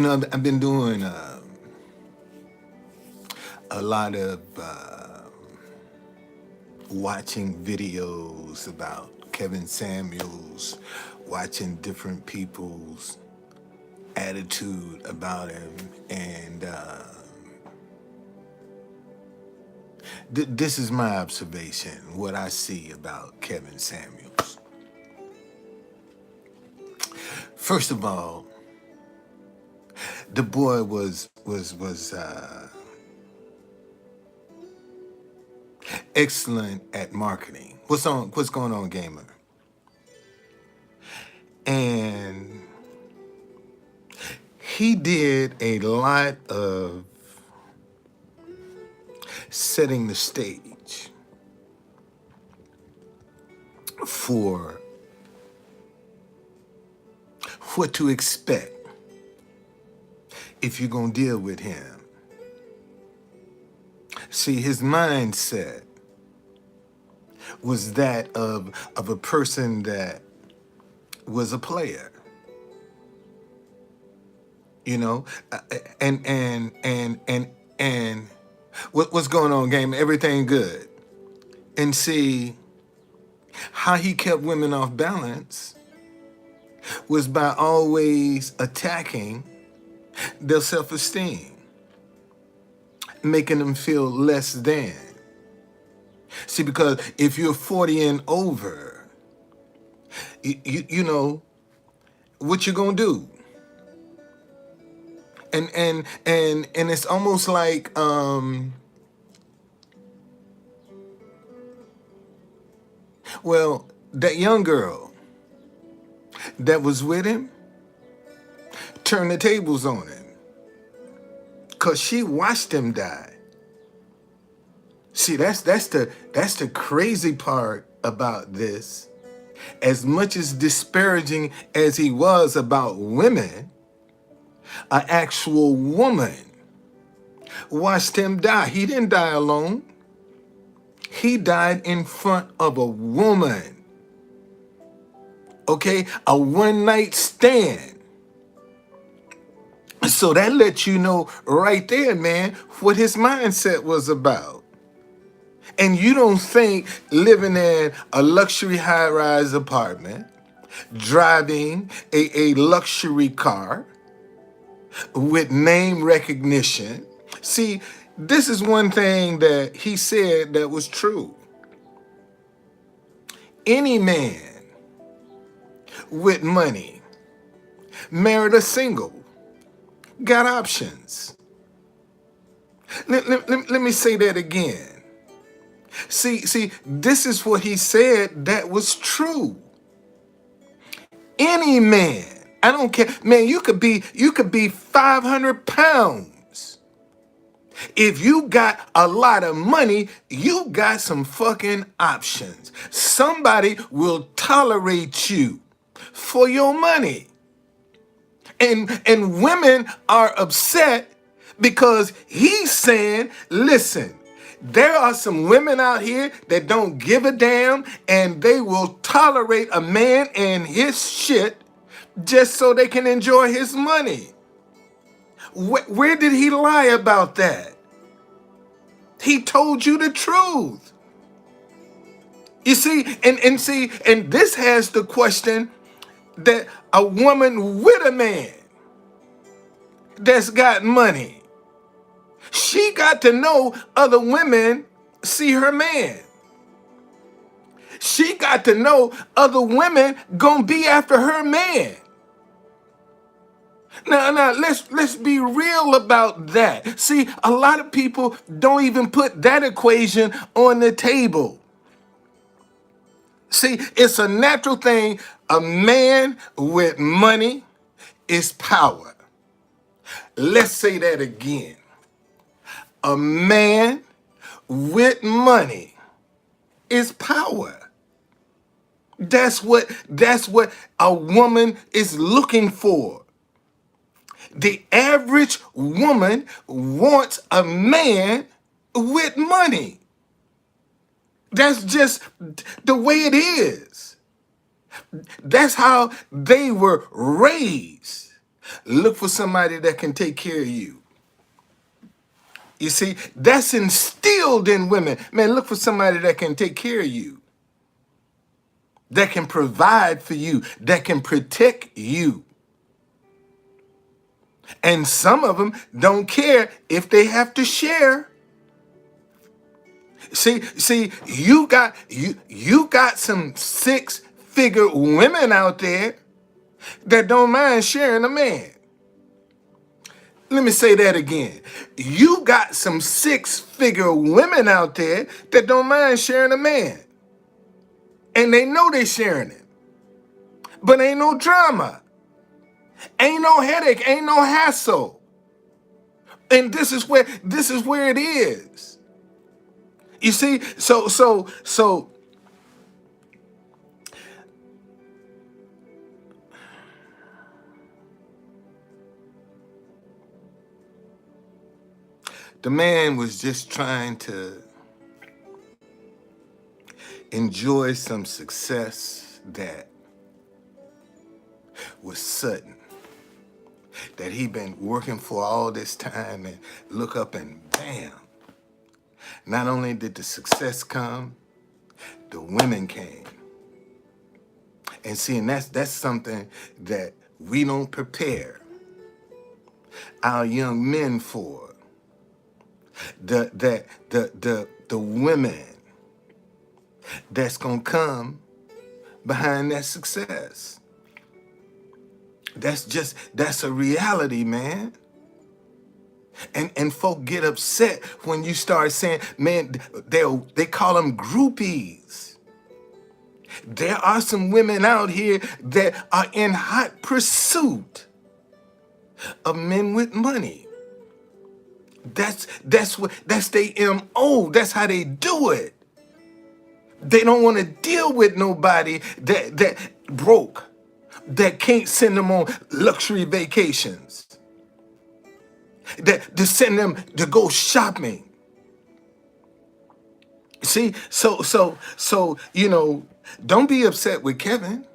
I've been doing a lot of watching videos about Kevin Samuels, watching different people's attitude about him, and this is my observation, what I see about Kevin Samuels. First of all, the boy was excellent at marketing. What's going on, gamer? And he did a lot of setting the stage for what to expect if you're going to deal with him. See, his mindset was that of a person that was a player, you know, and what's going on, game? Everything good. And see, how he kept women off balance was by always attacking their self-esteem, making them feel less than. See, because if you're 40 and over, you know what you're gonna do. And it's almost like well, that young girl that was with him turned the tables on him because she watched him die. See, that's the crazy part about this. As much as disparaging as he was about women, an actual woman watched him die. He didn't die alone. He died in front of a woman. Okay? A one-night stand. So that lets you know right there, man, what his mindset was about. And you don't think living in a luxury high-rise apartment, driving a luxury car with name recognition. See, this is one thing that he said that was true. Any man with money, married or single, got options. Let me say that again. See, this is what he said that was true. Any man, I don't care, man, you could be 500 pounds. If you got a lot of money, you got some fucking options. Somebody will tolerate you for your money. And women are upset because he's saying, listen, there are some women out here that don't give a damn and they will tolerate a man and his shit just so they can enjoy his money. Where did he lie about that? He told you the truth. You see, and this has the question that a woman with a man that's got money, she got to know other women see her man. She got to know other women gonna be after her man. Now, let's be real about that. See, a lot of people don't even put that equation on the table. See, it's a natural thing. A man with money is power. Let's say that again. A man with money is power. That's what a woman is looking for. The average woman wants a man with money. That's just the way it is. That's how they were raised. Look for somebody that can take care of you. You see, that's instilled in women. Man, look for somebody that can take care of you, that can provide for you, that can protect you. And some of them don't care if they have to share. See, you got some six-figure women out there that don't mind sharing a man. Let me say that again. You got some six-figure women out there that don't mind sharing a man. And they know they're sharing it. But ain't no drama. Ain't no headache. Ain't no hassle. And this is where it is. You see, so the man was just trying to enjoy some success that was sudden, that he been working for all this time, and look up and bam. Not only did the success come, the women came. And see, and that's something that we don't prepare our young men for. The women that's gonna come behind that success. That's a reality, man. And folk get upset when you start saying, man, they call them groupies. There are some women out here that are in hot pursuit of men with money. That's their MO. That's how they do it. They don't want to deal with nobody that broke, that can't send them on luxury vacations, that to send them to go shopping. See, so don't be upset with Kevin.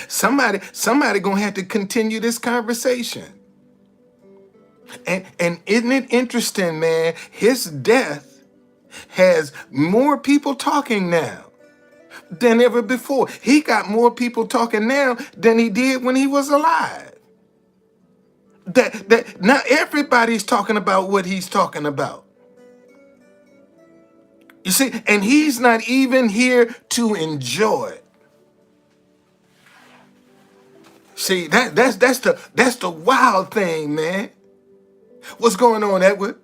Somebody gonna have to continue this conversation. And isn't it interesting, man? His death has more people talking now than ever before. He got more people talking now than he did when he was alive. That now everybody's talking about what he's talking about. You see, and he's not even here to enjoy it. See, that's the wild thing, man. What's going on, Edward?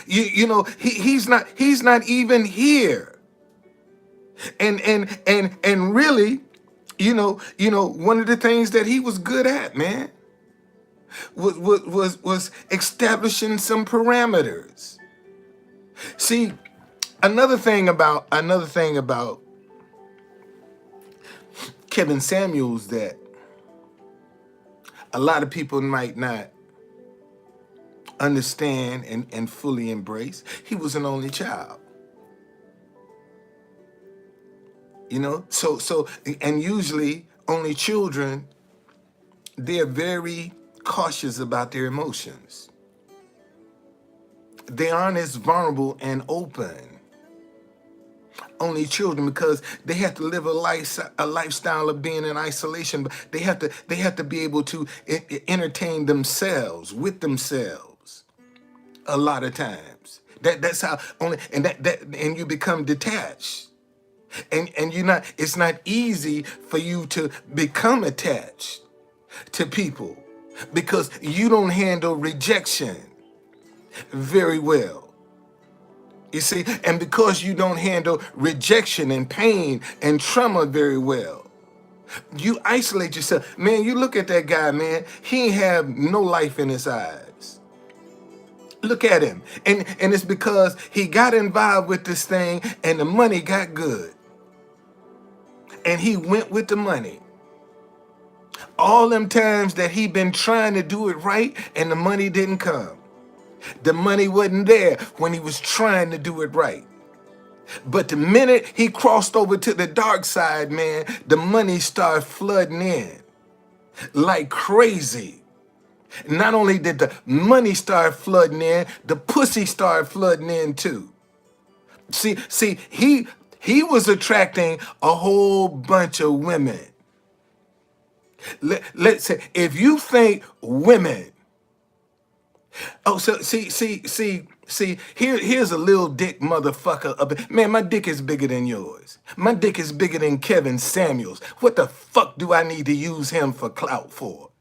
He's not even here. And really, one of the things that he was good at, man, was establishing some parameters. See, another thing about Kevin Samuels that a lot of people might not understand and fully embrace, he was an only child. So and usually only children, they're very cautious about their emotions. They aren't as vulnerable and open. Only children, because they have to live a lifestyle of being in isolation, but they have to be able to entertain themselves with themselves a lot of times. That's how only and you become detached. And it's not easy for you to become attached to people because you don't handle rejection very well. You see, and because you don't handle rejection and pain and trauma very well, you isolate yourself. Man, you look at that guy, man, he ain't have no life in his eyes. Look at him. And it's because he got involved with this thing and the money got good. And he went with the money. All them times that he been trying to do it right and the money didn't come. The money wasn't there when he was trying to do it right. But the minute he crossed over to the dark side, man, the money started flooding in. like crazy. Not only did the money start flooding in, the pussy started flooding in too. See, he was attracting a whole bunch of women. Let's say if you think women, oh, so see, here's a little dick motherfucker. Man, my dick is bigger than yours. My dick is bigger than Kevin Samuels. What the fuck do I need to use him for clout for?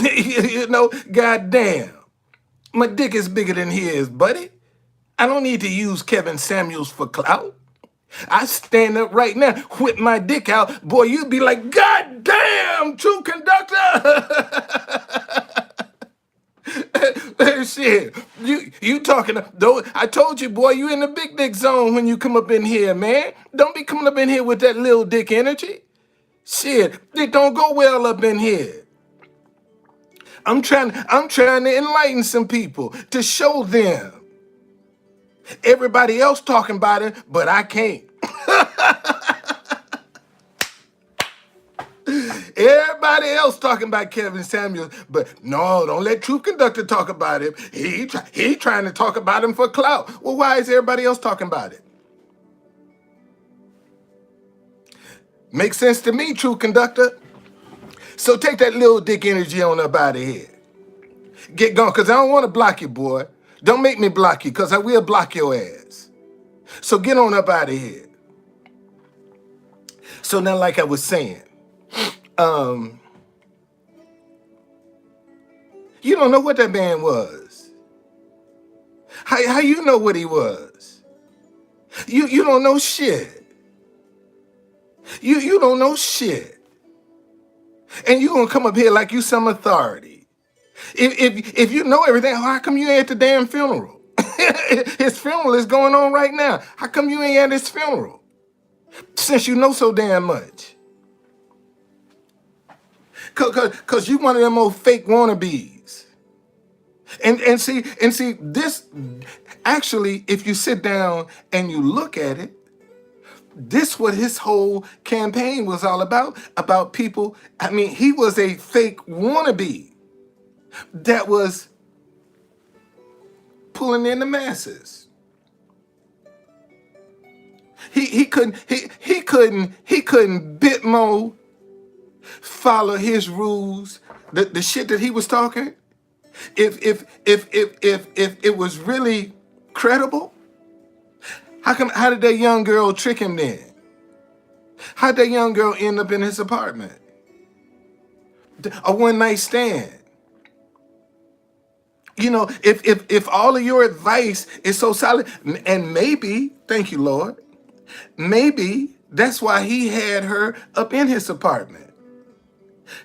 You know, goddamn. My dick is bigger than his, buddy. I don't need to use Kevin Samuels for clout. I stand up right now, whip my dick out, boy, you'd be like, God damn, true conductor. Shit, you talking, though, I told you, boy, you in the big dick zone when you come up in here, man. Don't be coming up in here with that little dick energy. Shit, it don't go well up in here. I'm trying to enlighten some people to show them. Everybody else talking about it, but I can't. Everybody else talking about Kevin Samuels, but no, don't let Truth Conductor talk about him. He trying to talk about him for clout. Well, why is everybody else talking about it? Makes sense to me, Truth Conductor. So take that little dick energy on up out of here. Get gone, because I don't want to block you, boy. Don't make me block you, because I will block your ass. So get on up out of here. So now, like I was saying, you don't know what that man was. How you know what he was? You don't know shit. You don't know shit. And you gonna come up here like you some authority. If you know everything, how come you ain't at the damn funeral? His funeral is going on right now. How come you ain't at his funeral? Since you know so damn much. Cause you one of them old fake wannabes. And see this, actually, if you sit down and you look at it, this what his whole campaign was all about people. I mean, he was a fake wannabe that was pulling in the masses. He couldn't Bitmo follow his rules, the shit that he was talking. If it was really credible, how did that young girl trick him then? How'd that young girl end up in his apartment? A one-night stand. You know, if all of your advice is so solid, and maybe, thank you, Lord, maybe that's why he had her up in his apartment,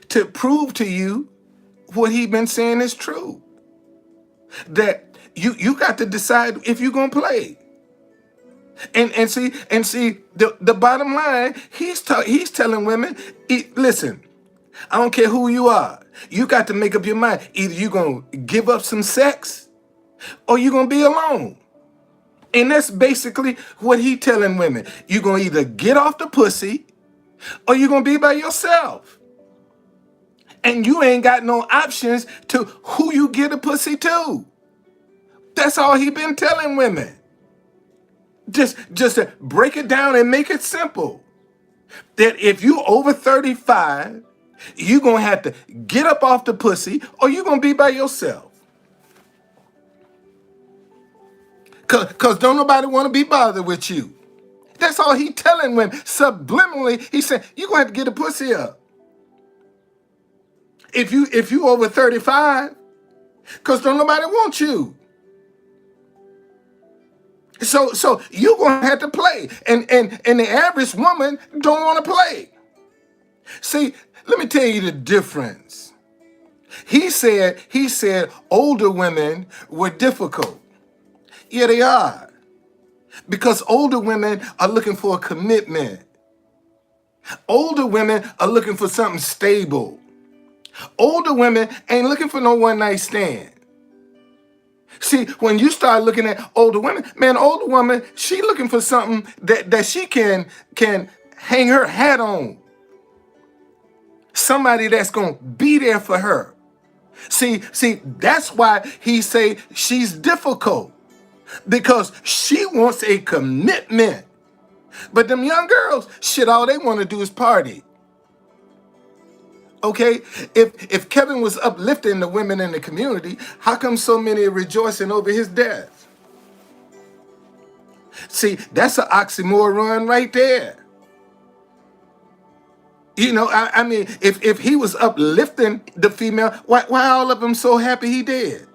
to prove to you what he been saying is true. That you got to decide if you're gonna play. And see the bottom line, he's telling women, listen, I don't care who you are. You got to make up your mind. Either you're going to give up some sex or you're going to be alone. And that's basically what he telling women. You're going to either get off the pussy or you're going to be by yourself. And you ain't got no options to who you get a pussy to. That's all he been telling women. Just to break it down and make it simple. That if you over 35, you're going to have to get up off the pussy or you're going to be by yourself. Because don't nobody want to be bothered with you. That's all he telling women. Subliminally, he said, you're going to have to get a pussy up. If you over 35, because don't nobody want you. So you're going to have to play. And the average woman don't want to play. See, let me tell you the difference. He said older women were difficult. Yeah, they are. Because older women are looking for a commitment. Older women are looking for something stable. Older women ain't looking for no one-night stand. See, when you start looking at older women, man, older woman, she looking for something that she can hang her hat on. somebody that's gonna be there for her. See, that's why he say she's difficult, because she wants a commitment. But them young girls, shit, all they want to do is party. Okay, if Kevin was uplifting the women in the community, how come so many are rejoicing over his death? See, that's an oxymoron right there. You know, I mean, if he was uplifting the female, why all of them so happy he did?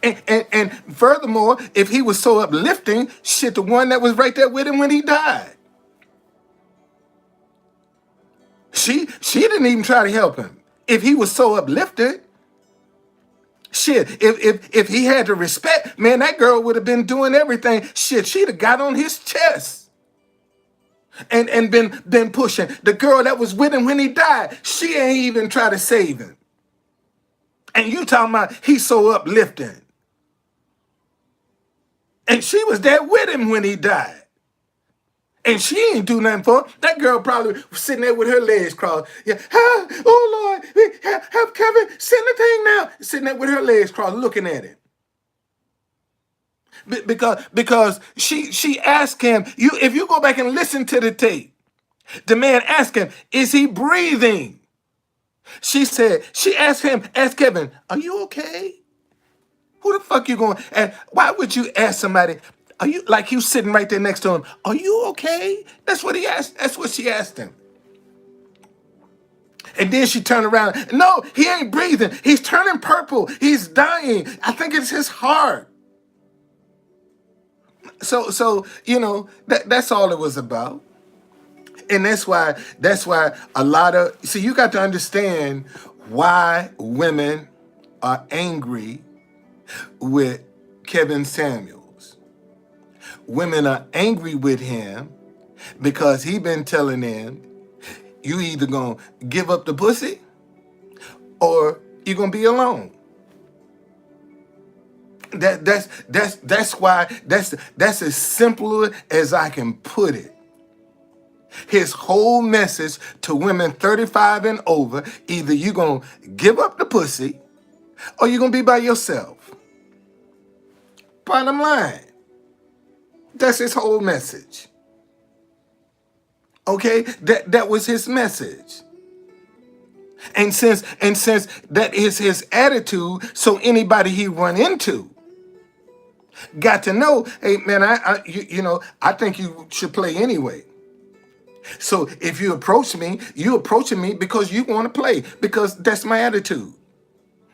And furthermore, if he was so uplifting, shit, the one that was right there with him when he died, she didn't even try to help him. If he was so uplifted, shit, if he had the respect, man, that girl would have been doing everything. Shit, she'd have got on his chest and been pushing. The girl that was with him when he died, she ain't even try to save him. And you talking about he's so uplifting. And she was there with him when he died. And she ain't do nothing for him. That girl probably was sitting there with her legs crossed. Yeah, oh Lord, help Kevin, send the thing now. Sitting there with her legs crossed, looking at him. Because she asked him, if you go back and listen to the tape, the man asked him, is he breathing? She asked him, ask Kevin, are you okay? Who the fuck you going? And why would you ask somebody? Are you, like, you sitting right there next to him? Are you okay? That's what he asked. That's what she asked him. And then she turned around. No, he ain't breathing. He's turning purple. He's dying. I think it's his heart. So you know that's all it was about. And that's why a lot of, see, you got to understand why women are angry with Kevin Samuels. Women are angry with him because he been telling them, you either gonna give up the pussy or you're gonna be alone. That's why that's as simple as I can put it. His whole message to women 35 and over, either you're gonna give up the pussy or you're gonna be by yourself. Bottom line. That's his whole message. Okay? That was his message. And since that is his attitude, so anybody he run into got to know, hey man, I think you should play anyway. So if you approach me, you approaching me because you want to play, because that's my attitude.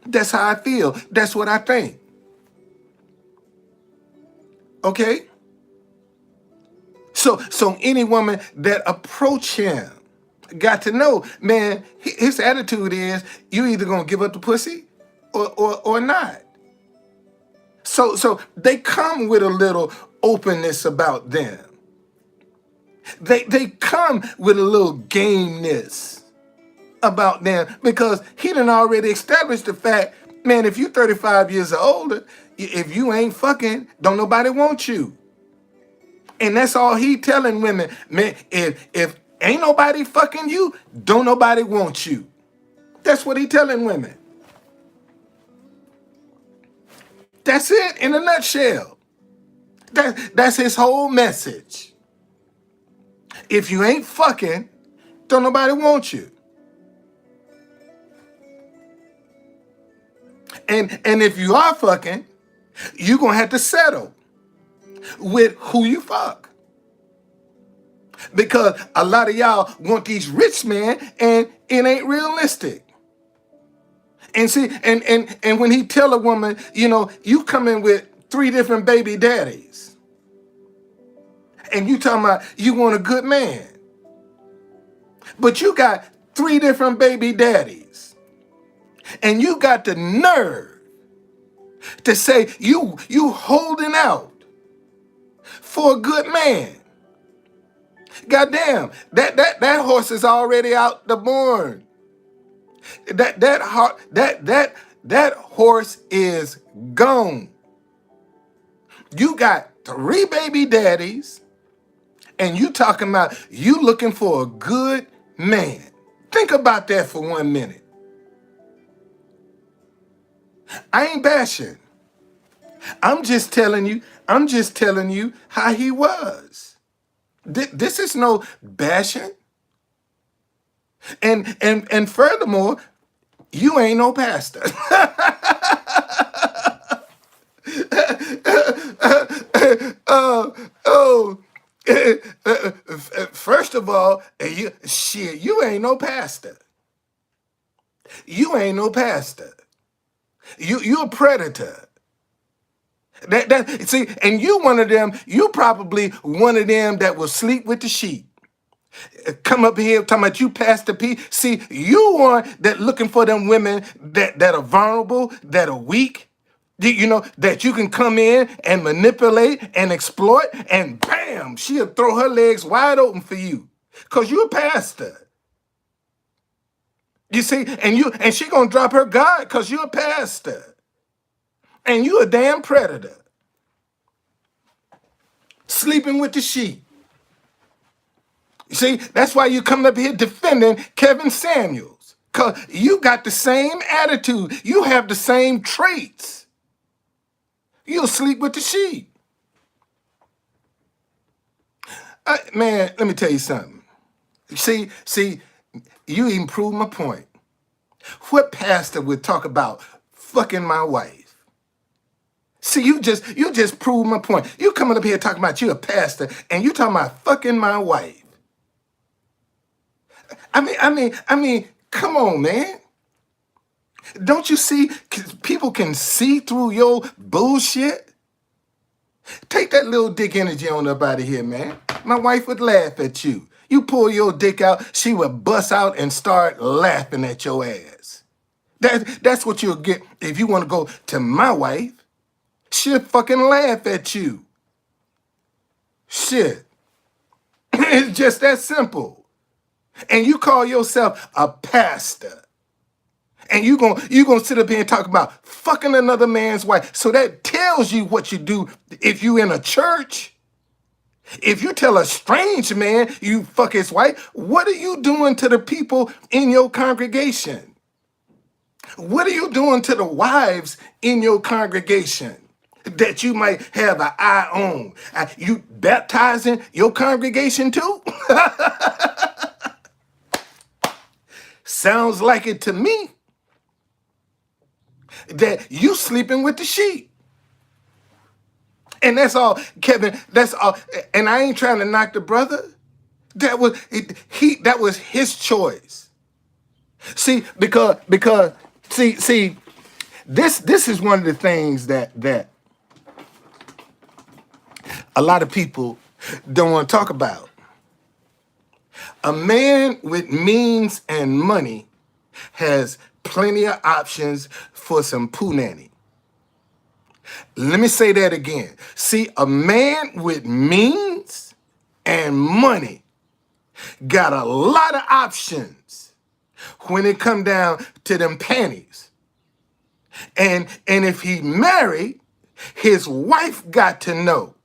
That's how I feel. That's what I think. Okay? So any woman that approach him got to know, man, his attitude is you either gonna give up the pussy or not. So they come with a little openness about them. They come with a little gameness about them because he done already established the fact, man, if you 35 years or older, if you ain't fucking, don't nobody want you. And that's all he telling women, man, if ain't nobody fucking you, don't nobody want you. That's what he telling women. That's it in a nutshell. That's his whole message. If you ain't fucking, don't nobody want you. And if you are fucking, you're gonna have to settle with who you fuck. Because a lot of y'all want these rich men and it ain't realistic. And see, and when he tell a woman, you come in with 3 different baby daddies. And you talking about you want a good man. But you got 3 different baby daddies. And you got the nerve to say you holding out for a good man. Goddamn, that horse is already out the barn. That horse is gone. You got 3 baby daddies, and you talking about you looking for a good man. Think about that for 1 minute. I ain't bashing. I'm just telling you how he was. This is no bashing. And furthermore, you ain't no pastor. Oh, first of all, you ain't no pastor. You ain't no pastor. You a predator. That see, and you one of them. You probably one of them that will sleep with the sheep. Come up here talking about you Pastor P. See, you one that looking for them women that are vulnerable, that are weak. You know, that you can come in and manipulate and exploit, and bam, she'll throw her legs wide open for you. Cause you're a pastor. You see, and she gonna drop her guard because you're a pastor. And you a damn predator. Sleeping with the sheep. You see, that's why you coming up here defending Kevin Samuels. Because you got the same attitude. You have the same traits. You'll sleep with the sheep. Man, let me tell you something. See, you even proved my point. What pastor would talk about fucking my wife? See, you just proved my point. You coming up here talking about you a pastor and you talking about fucking my wife. I mean, come on, man. Don't you see people can see through your bullshit? Take that little dick energy on up out of here, man. My wife would laugh at you. You pull your dick out, she would bust out and start laughing at your ass. That's what you'll get if you want to go to my wife. She'll fucking laugh at you. Shit. It's just that simple. And you call yourself a pastor. And you gonna sit up here and talk about fucking another man's wife. So that tells you what you do if you in a church. If you tell a strange man you fuck his wife, what are you doing to the people in your congregation? What are you doing to the wives in your congregation that you might have an eye on? You baptizing your congregation too? Sounds like it to me. That you sleeping with the sheep. And that's all, Kevin, that's all. And I ain't trying to knock the brother. That was his choice. See, because see, this is one of the things that a lot of people don't want to talk about. A man with means and money has plenty of options for some punani. Let me say that again. See, a man with means and money got a lot of options when it come down to them panties. And if he married, his wife got to know,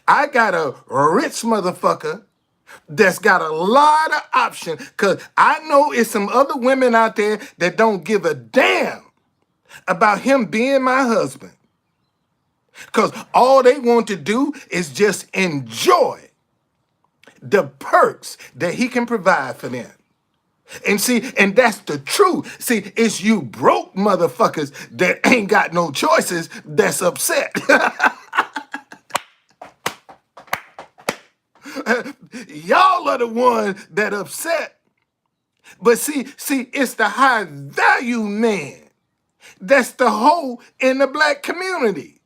I got a rich motherfucker that's got a lot of options, because I know it's some other women out there that don't give a damn about him being my husband. Because all they want to do is just enjoy the perks that he can provide for them. And see, and that's the truth. See, it's you broke motherfuckers that ain't got no choices that's upset. Y'all are the ones that upset. But see, it's the high value man that's the hoe in the black community.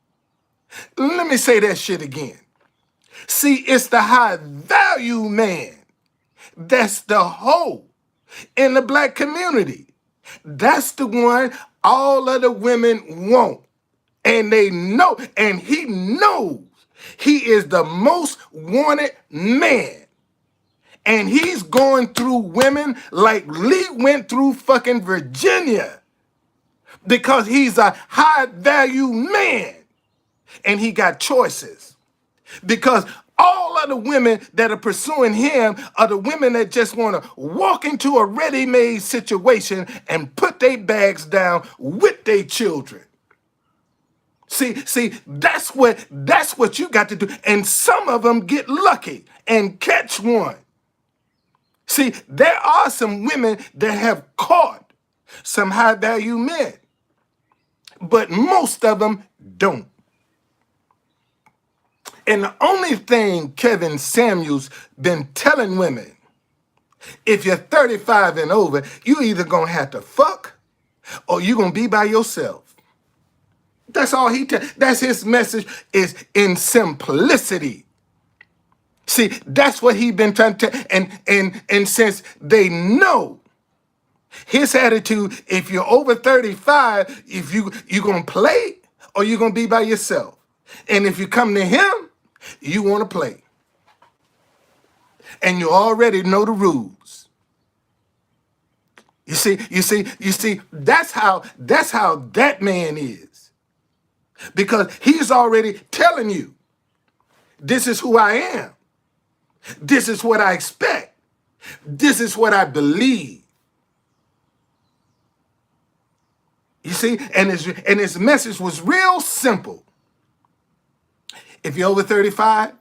Let me say that shit again. See, it's the high value man that's the hoe in the black community. That's the one all of the women want. And they know, and he knows he is the most wanted man. And he's going through women like Lee went through fucking Virginia because he's a high value man and he got choices. Because All of the women that are pursuing him are the women that just want to walk into a ready-made situation and put their bags down with their children. See, that's what you got to do. And some of them get lucky and catch one. See, there are some women that have caught some high value men, but most of them don't. And the only thing Kevin Samuels been telling women, if you're 35 and over, you either gonna have to fuck or you gonna be by yourself. That's all that's his message, is in simplicity. See, that's what he been trying to, and since they know his attitude, if you're over 35, if you gonna play or you gonna be by yourself. And if you come to him, you wanna play. And you already know the rules. You see, that's how that man is. Because he's already telling you, this is who I am. This is what I expect. This is what I believe. You see, and his message was real simple. If you're over 35,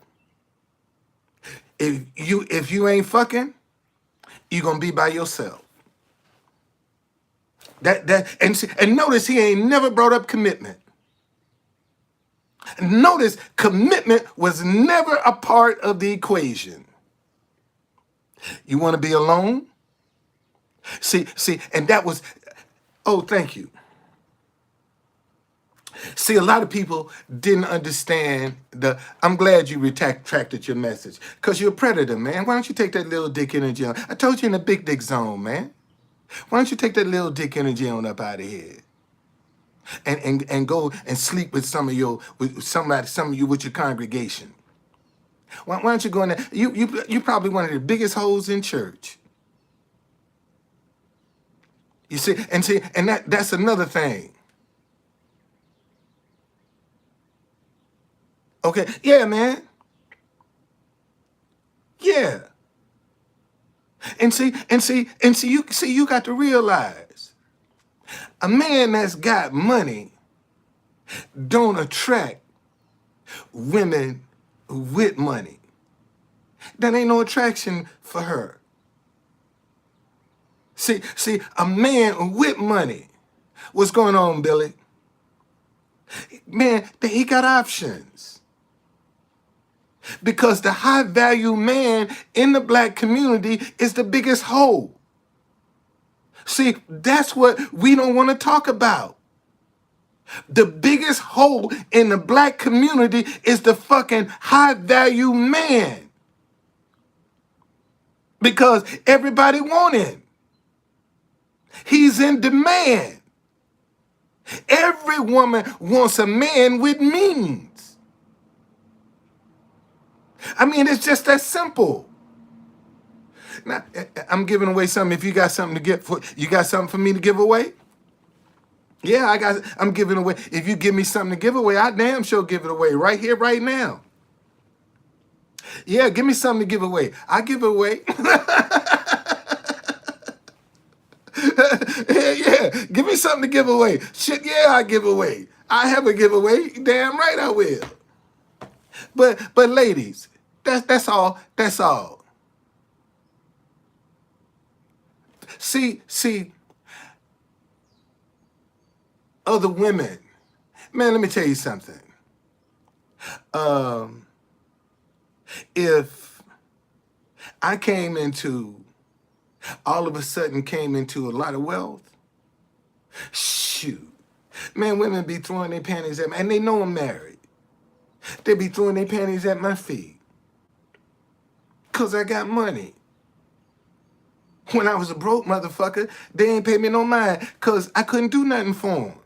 if you ain't fucking, you're gonna be by yourself. And notice he ain't never brought up commitment. Notice commitment was never a part of the equation. You want to be alone? See, and that was, oh, thank you. See, a lot of people didn't understand I'm glad you retracted your message, because you're a predator, man. Why don't you take that little dick energy on? I told you in the big dick zone, man. Why don't you take that little dick energy on up out of here? And go and sleep with some of you with your congregation. Why don't you go in there? You probably one of the biggest hoes in church. You see, and that's another thing. Okay, yeah, man. Yeah. And you got to realize, a man that's got money don't attract women with money. That ain't no attraction for her. See, a man with money. What's going on, Billy? Man, he got options. Because the high value man in the black community is the biggest hoe. See, that's what we don't want to talk about. The biggest hole in the black community is the fucking high value man. Because everybody want him. He's in demand. Every woman wants a man with means. I mean, it's just that simple. Now, I'm giving away something. If you got something to give, you got something for me to give away? Yeah, I'm giving away. If you give me something to give away, I damn sure give it away right here, right now. Yeah, give me something to give away. I give it away. yeah, give me something to give away. Shit, yeah, I give away. I have a giveaway. Damn right I will. But ladies, that's all. That's all. See, other women. Man, let me tell you something. If I all of a sudden came into a lot of wealth, shoot. Man, women be throwing their panties at me, and they know I'm married. They be throwing their panties at my feet. Because I got money. When I was a broke motherfucker, they ain't pay me no mind because I couldn't do nothing for them.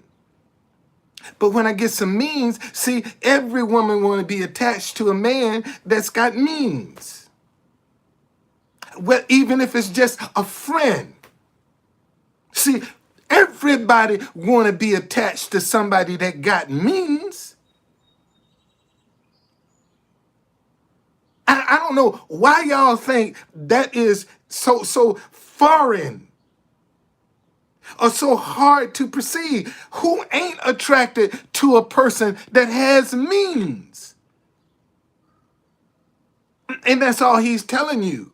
But when I get some means, see, every woman want to be attached to a man that's got means. Well, even if it's just a friend. See, everybody want to be attached to somebody that got means. I don't know why y'all think that is so foreign or so hard to perceive. Who ain't attracted to a person that has means? And that's all he's telling you.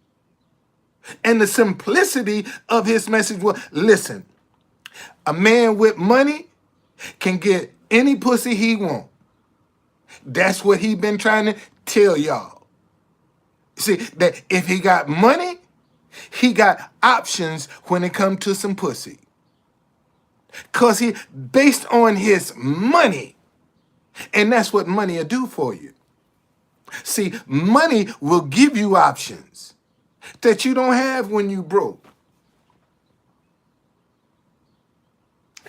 And the simplicity of his message was, listen, a man with money can get any pussy he want. That's what he been trying to tell y'all. See, that if he got money, he got options when it comes to some pussy. Because he, based on his money, and that's what money will do for you. See, money will give you options that you don't have when you broke.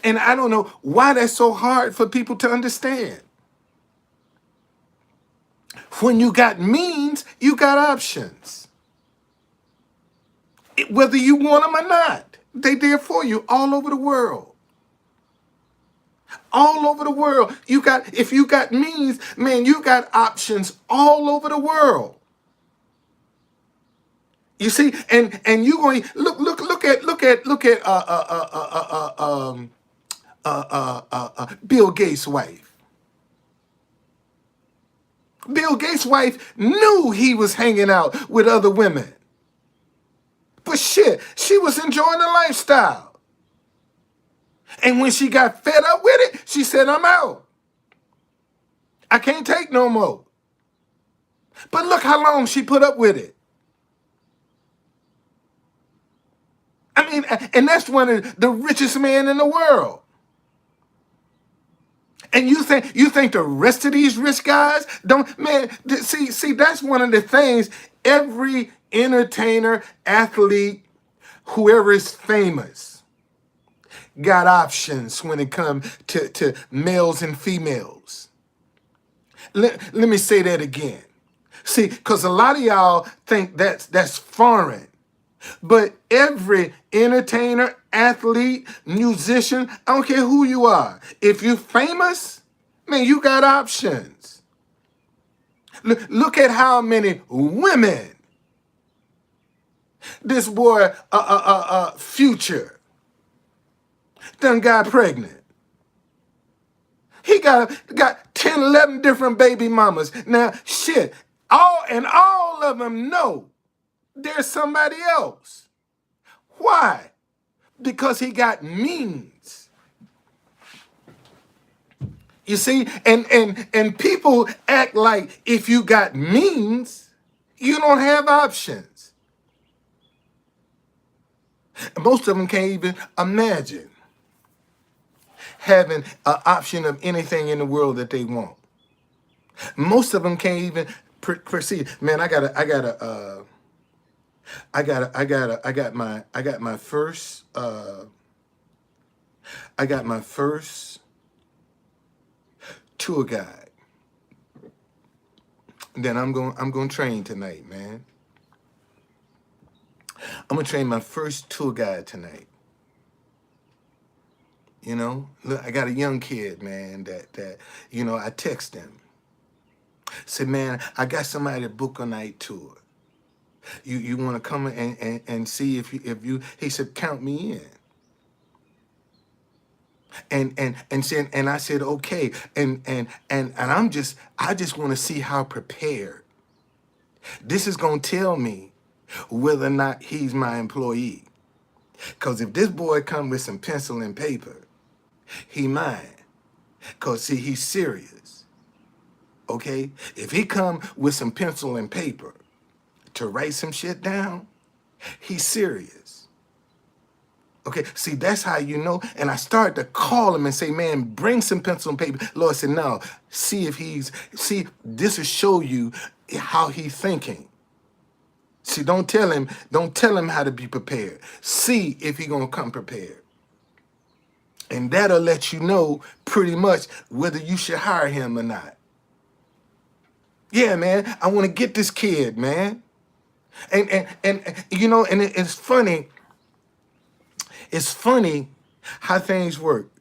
And I don't know why that's so hard for people to understand. When you got means, you got options. Whether you want them or not, they there for you all over the world. All over the world. If you got means, man, you got options all over the world. You see, and you going look at Bill Gates' wife. Bill Gates' wife knew he was hanging out with other women. But shit, she was enjoying the lifestyle. And when she got fed up with it, she said, I'm out. I can't take no more. But look how long she put up with it. I mean, and that's one of the richest men in the world. And you think the rest of these rich guys don't, man, see, that's one of the things every entertainer, athlete, whoever is famous, got options when it comes to males and females. Let me say that again. See, because a lot of y'all think that's foreign. But every entertainer, athlete, musician, I don't care who you are, if you're famous, man, you got options. Look at how many women this boy, Future, done got pregnant. He got 10, 11 different baby mamas. Now, shit, all of them know there's somebody else. Why? Because he got means. You see, and people act like if you got means, you don't have options. Most of them can't even imagine having an option of anything in the world that they want. Most of them can't even proceed. Man, I got my first tour guide. Then I'm going to train tonight, man. I'm going to train my first tour guide tonight. You know, look, I got a young kid, man, that I text him. Said, man, I got somebody to book a night tour. You want to come and see if you he said, count me in. And I said, okay. And I just want to see how prepared. This is gonna tell me whether or not he's my employee. Cause if this boy come with some pencil and paper, he mine. Cause see, he's serious. Okay? If he come with some pencil and paper to write some shit down, he's serious. Okay, see, that's how you know. And I started to call him and say, man, bring some pencil and paper. Lord said, no, see, this will show you how he's thinking. See, don't tell him how to be prepared. See if he gonna come prepared. And that'll let you know pretty much whether you should hire him or not. Yeah, man, I want to get this kid, man. And it's funny. It's funny how things work.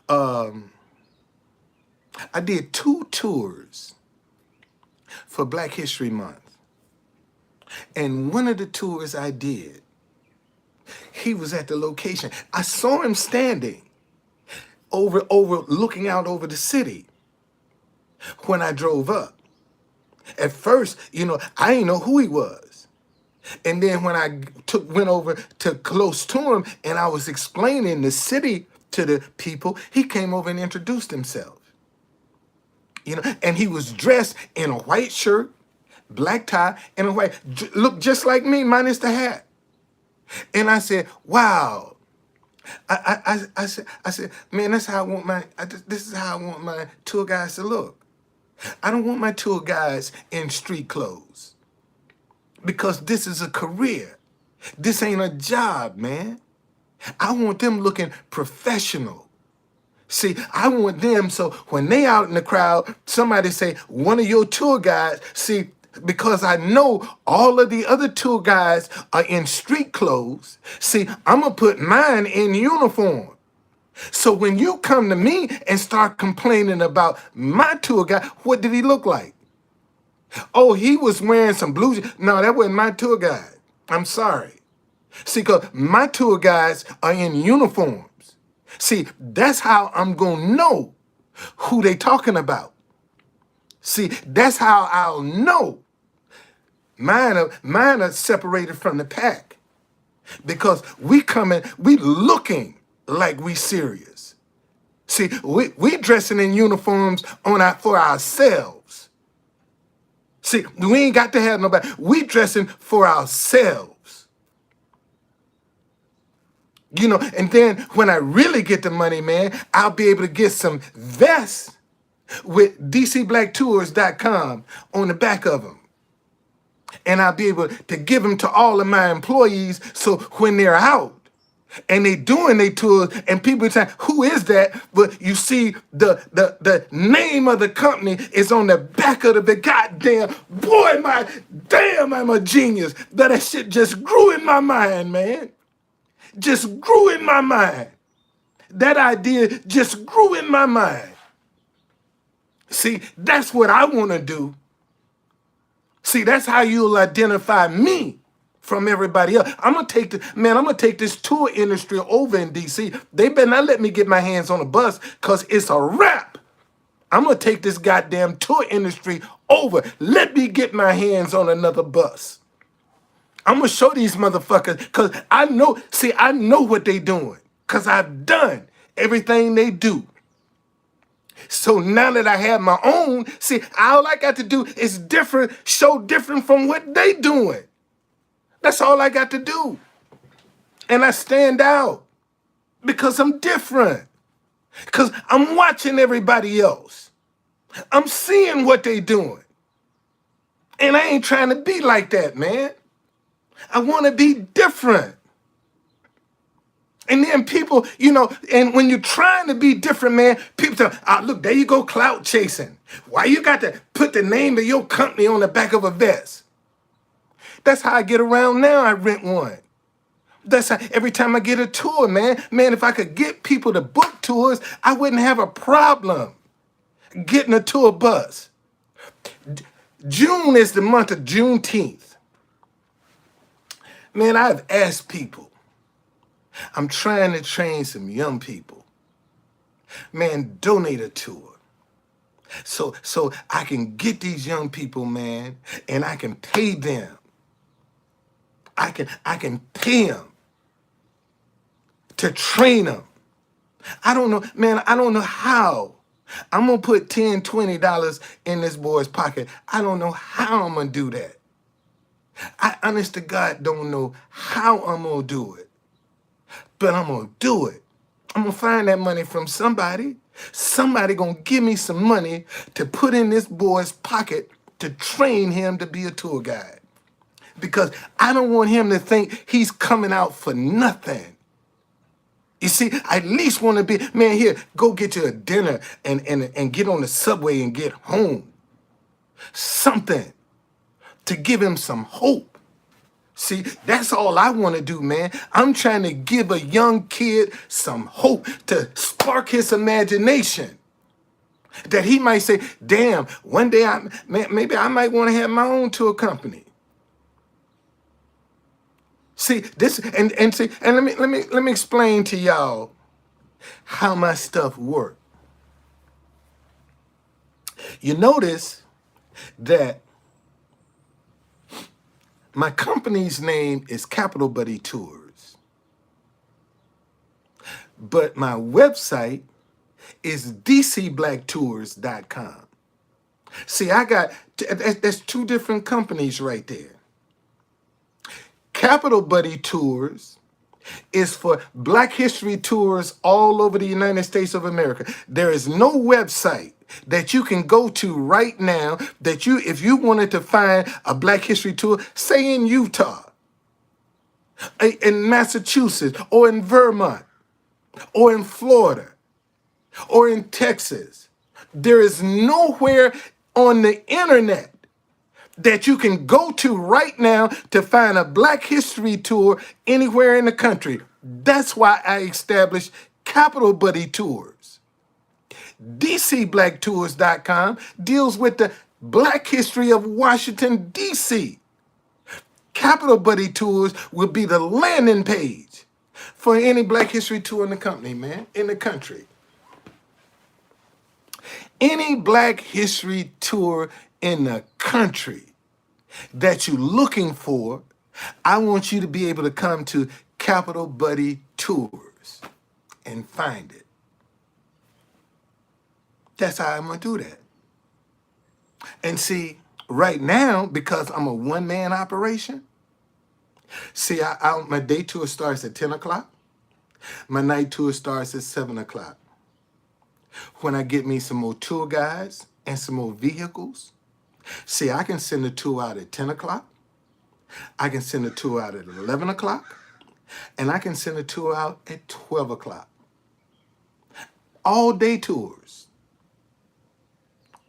I did 2 tours for Black History Month. And one of the tours I did, he was at the location. I saw him standing over looking out over the city when I drove up. At first, I didn't know who he was. And then when I went over to close to him and I was explaining the city to the people, he came over and introduced himself. And he was dressed in a white shirt, black tie, and a white, looked just like me, minus the hat. And I said, wow. I said, man, that's how I want this is how I want my tour guides to look. I don't want my tour guides in street clothes because this is a career. This ain't a job, man. I want them looking professional. See, I want them so when they out in the crowd, somebody say, one of your tour guides, see, because I know all of the other tour guides are in street clothes. See, I'm going to put mine in uniform. So when you come to me and start complaining about my tour guide, what did he look like? Oh, he was wearing some blue. No, that wasn't my tour guide. I'm sorry. See, because my tour guides are in uniforms. See, that's how I'm going to know who they talking about. See, that's how I'll know. Mine are separated from the pack because we looking like we serious. See, we dressing in uniforms for ourselves. See, we ain't got to have nobody. We dressing for ourselves. And then when I really get the money, man, I'll be able to get some vests with DCBlackTours.com on the back of them. And I'll be able to give them to all of my employees so when they're out and they doing their tours and people say, who is that? But you see the name of the company is on the back of the goddamn, boy, I'm a genius. That shit just grew in my mind, man. Just grew in my mind. That idea just grew in my mind. See, that's what I want to do. See, that's how you'll identify me from everybody else. I'm gonna take this tour industry over in DC. They better not let me get my hands on a bus because it's a wrap. I'm gonna take this goddamn tour industry over. Let me get my hands on another bus. I'm gonna show these motherfuckers because I know what they doing because I've done everything they do. So now that I have my own, see, all I got to do is show different from what they doing. That's all I got to do. And I stand out because I'm different. Because I'm watching everybody else. I'm seeing what they doing. And I ain't trying to be like that, man. I want to be different. And then people, and when you're trying to be different, man, people tell, look, there you go, clout chasing. Why you got to put the name of your company on the back of a vest? That's how I get around now. I rent one. That's how every time I get a tour, man, if I could get people to book tours, I wouldn't have a problem getting a tour bus. June is the month of Juneteenth. Man, I've asked people. I'm trying to train some young people. Man, donate a tour. So I can get these young people, man, and I can pay them. I can pay them to train them. I don't know, man, I don't know how. I'm going to put $10, $20 in this boy's pocket. I don't know how I'm going to do that. I honest to God don't know how I'm going to do it. But I'm going to do it. I'm going to find that money from somebody. Somebody going to give me some money to put in this boy's pocket to train him to be a tour guide. Because I don't want him to think he's coming out for nothing. You see, I at least want to be, man, here, go get you a dinner and get on the subway and get home. Something to give him some hope. See, that's all I want to do, man. I'm trying to give a young kid some hope to spark his imagination. That he might say, damn, one day maybe I might want to have my own tour company. See this, and see, and let me explain to y'all how my stuff work. You notice that my company's name is Capital Buddy Tours, but my website is dcblacktours.com. See, I got that's two different companies right there. Capital Buddy Tours is for Black History tours all over the United States of America. There is no website that you can go to right now that if you wanted to find a Black History tour, say in Utah, in Massachusetts, or in Vermont, or in Florida, or in Texas. There is nowhere on the internet that you can go to right now to find a Black History tour anywhere in the country. That's why I established Capital Buddy Tours. DCBlackTours.com deals with the Black history of Washington, D.C. Capital Buddy Tours will be the landing page for any Black History tour in the company, man, in the country. Any Black History tour in the country that you're looking for, I want you to be able to come to Capital Buddy Tours and find it. That's how I'm going to do that. And see, right now, because I'm a one-man operation, see, my day tour starts at 10 o'clock. My night tour starts at 7 o'clock. When I get me some more tour guides and some more vehicles, see, I can send a tour out at 10 o'clock. I can send a tour out at 11 o'clock. And I can send a tour out at 12 o'clock. All day tours.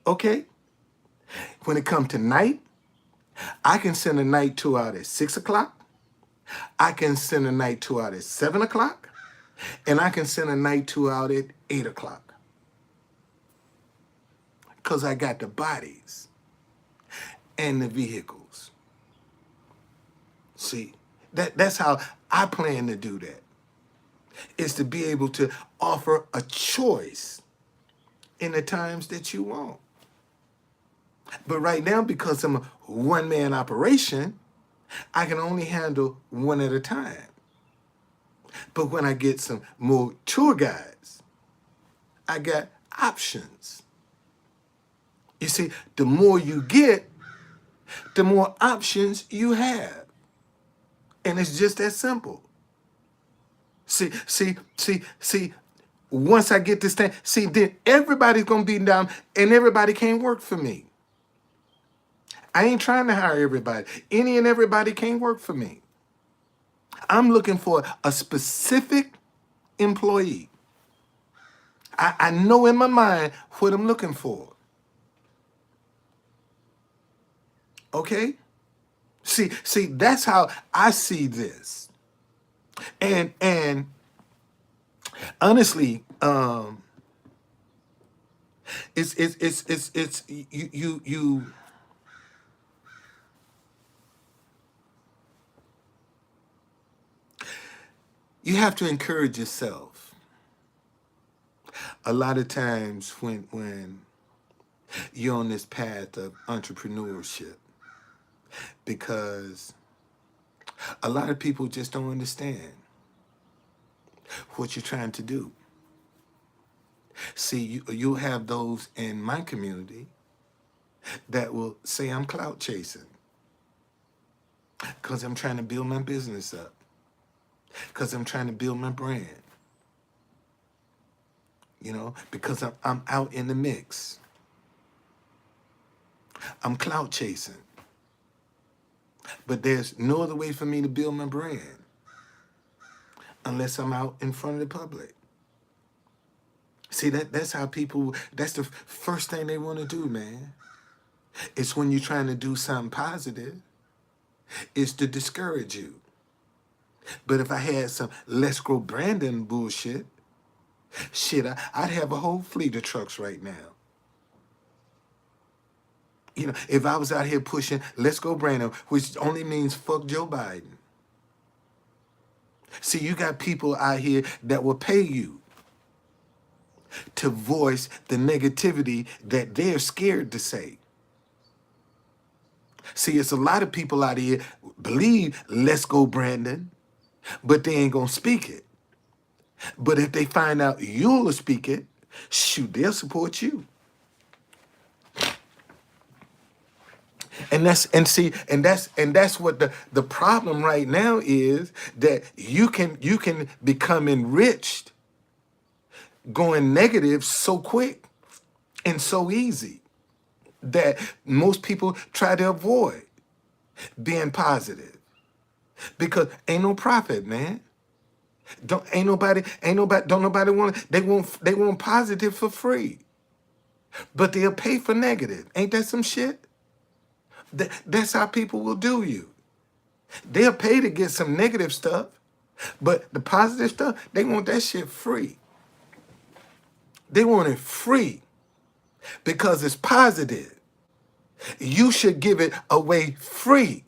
Okay? When it comes to night, I can send a night tour out at 6 o'clock. I can send a night tour out at 7 o'clock. And I can send a night tour out at 8 o'clock. Because I got the bodies and the vehicles. See, that's how I plan to do that. Is to be able to offer a choice in the times that you want. But right now, because I'm a one-man operation, I can only handle one at a time. But when I get some more tour guides, I got options. You see, the more you get, the more options you have. And it's just that simple. See, once I get this thing, see, then everybody's going to be down and everybody can't work for me. I ain't trying to hire everybody. Any and everybody can't work for me. I'm looking for a specific employee. I know in my mind what I'm looking for. Okay? See, that's how I see this. And honestly, it's you have to encourage yourself. A lot of times when you're on this path of entrepreneurship, because a lot of people just don't understand what you're trying to do. See, you'll have those in my community that will say I'm clout chasing because I'm trying to build my business up, because I'm trying to build my brand, because I'm out in the mix. I'm clout chasing. But there's no other way for me to build my brand unless I'm out in front of the public. See, that's how people, that's the first thing they want to do, man. It's when you're trying to do something positive, it's to discourage you. But if I had some Let's Grow Brandon bullshit, I'd have a whole fleet of trucks right now. If I was out here pushing Let's Go Brandon, which only means fuck Joe Biden. See, you got people out here that will pay you to voice the negativity that they're scared to say. See, it's a lot of people out here believe, let's go, Brandon, but they ain't gonna speak it. But if they find out you'll speak it, shoot, they'll support you. And that's what the problem right now is, that you can become enriched going negative so quick and so easy that most people try to avoid being positive because ain't no profit, man. Don't nobody want, they want positive for free, but they'll pay for negative. Ain't that some shit? That's how people will do you. They'll pay to get some negative stuff, but the positive stuff, they want that shit free. They want it free because it's positive. You should give it away free.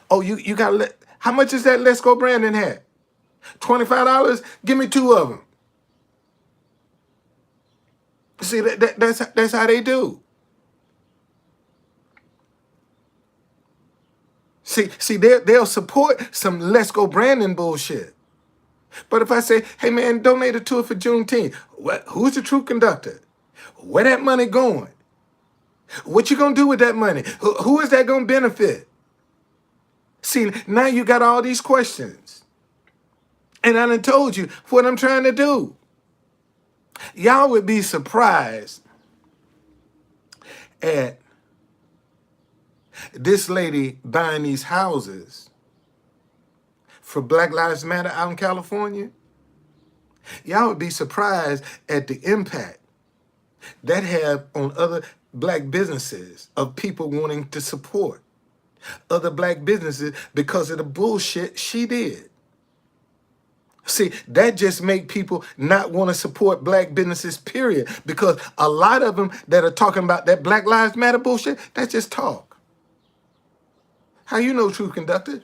Oh, you got to how much is that Let's Go Brandon hat? $25? Give me 2 of them. See, that's how they do. See, they'll support some Let's Go Brandon bullshit. But if I say, hey man, donate a tour for Juneteenth, who's the true conductor? Where that money going? What you gonna do with that money? Who is that gonna benefit? See, now you got all these questions. And I done told you what I'm trying to do. Y'all would be surprised at this lady buying these houses for Black Lives Matter out in California. Y'all would be surprised at the impact that have on other black businesses of people wanting to support other black businesses because of the bullshit she did. See, that just make people not want to support black businesses, period. Because a lot of them that are talking about that Black Lives Matter bullshit, that's just talk. How you know, True Conductor?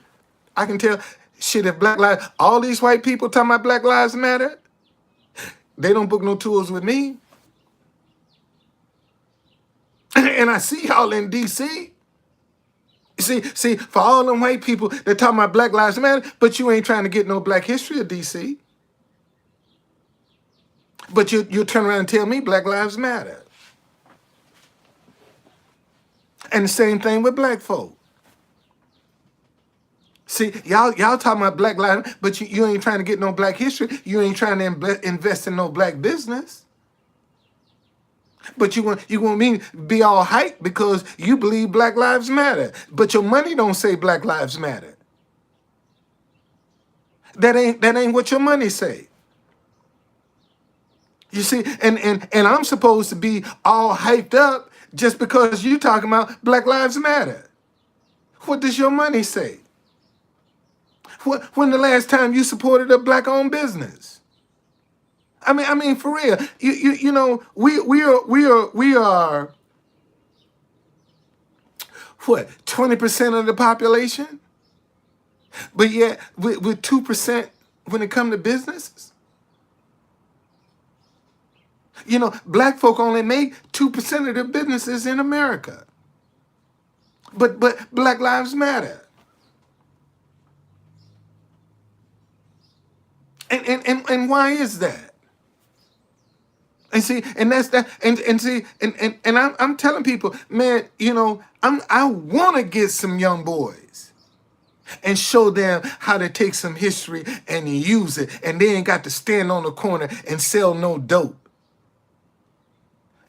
I can tell, shit, if Black Lives, all these white people talking about Black Lives Matter, they don't book no tours with me. And I see y'all in D.C. See, for all them white people that talking about Black Lives Matter, but you ain't trying to get no black history of D.C. But you turn around and tell me Black Lives Matter. And the same thing with black folk. See, y'all talking about Black Lives, but you ain't trying to get no black history. You ain't trying to invest in no black business. But you want me to be all hyped because you believe Black Lives Matter. But your money don't say Black Lives Matter. That ain't what your money say. You see, and I'm supposed to be all hyped up just because you talking about Black Lives Matter. What does your money say? When the last time you supported a black-owned business? I mean, for real. You know, we are what, 20% of the population, but yet we're 2% when it comes to businesses. You know, black folk only make 2% of their businesses in America. But Black Lives Matter. And why is that? And see, and that's that, and see, and I'm telling people, man, you know, I want to get some young boys and show them how to take some history and use it, and they ain't got to stand on the corner and sell no dope.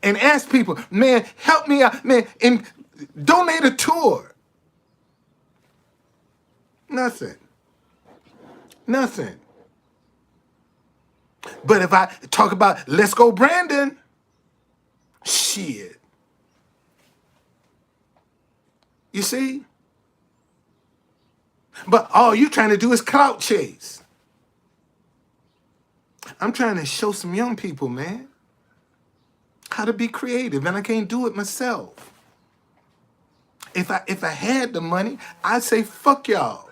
And ask people, man, help me out, man, and donate a tour. Nothing. But if I talk about Let's Go Brandon, shit. You see? But all you trying to do is clout chase. I'm trying to show some young people, man, how to be creative, and I can't do it myself. If I had the money, I'd say fuck y'all.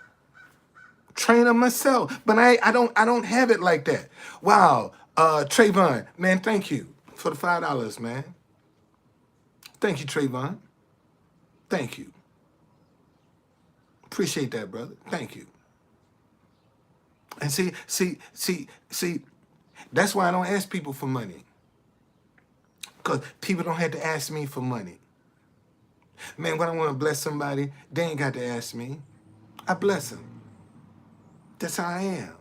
trainer myself, but I don't have it like that. Wow, Trayvon, man, thank you for the $5, man. Thank you, Trayvon. Thank you. Appreciate that, brother. Thank you. And see, that's why I don't ask people for money. Because people don't have to ask me for money. Man, when I want to bless somebody, they ain't got to ask me. I bless them. That's how I am.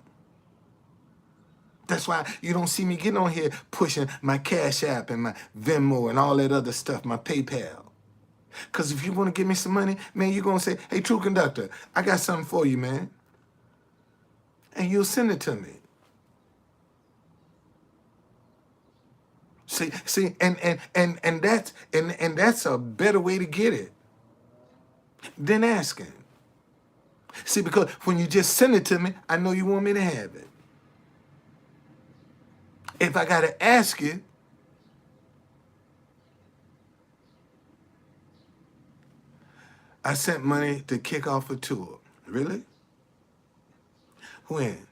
That's why you don't see me getting on here pushing my Cash App and my Venmo and all that other stuff, my PayPal. Because if you want to give me some money, man, you're going to say, hey, True Conductor, I got something for you, man. And you'll send it to me. See, and that's a better way to get it than asking. See, because when you just send it to me, I know you want me to have it. If I gotta ask you, I sent money to kick off a tour. Really? When?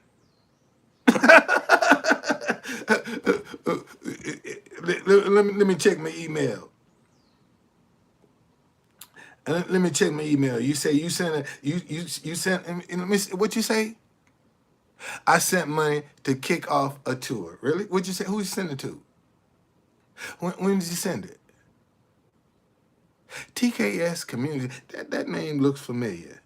Let me check my email. Let me check my email. You say you sent you sent. Let me see, what you say? I sent money to kick off a tour. Really? What'd you say? Who you send it to? When did you send it? TKS Community. That name looks familiar.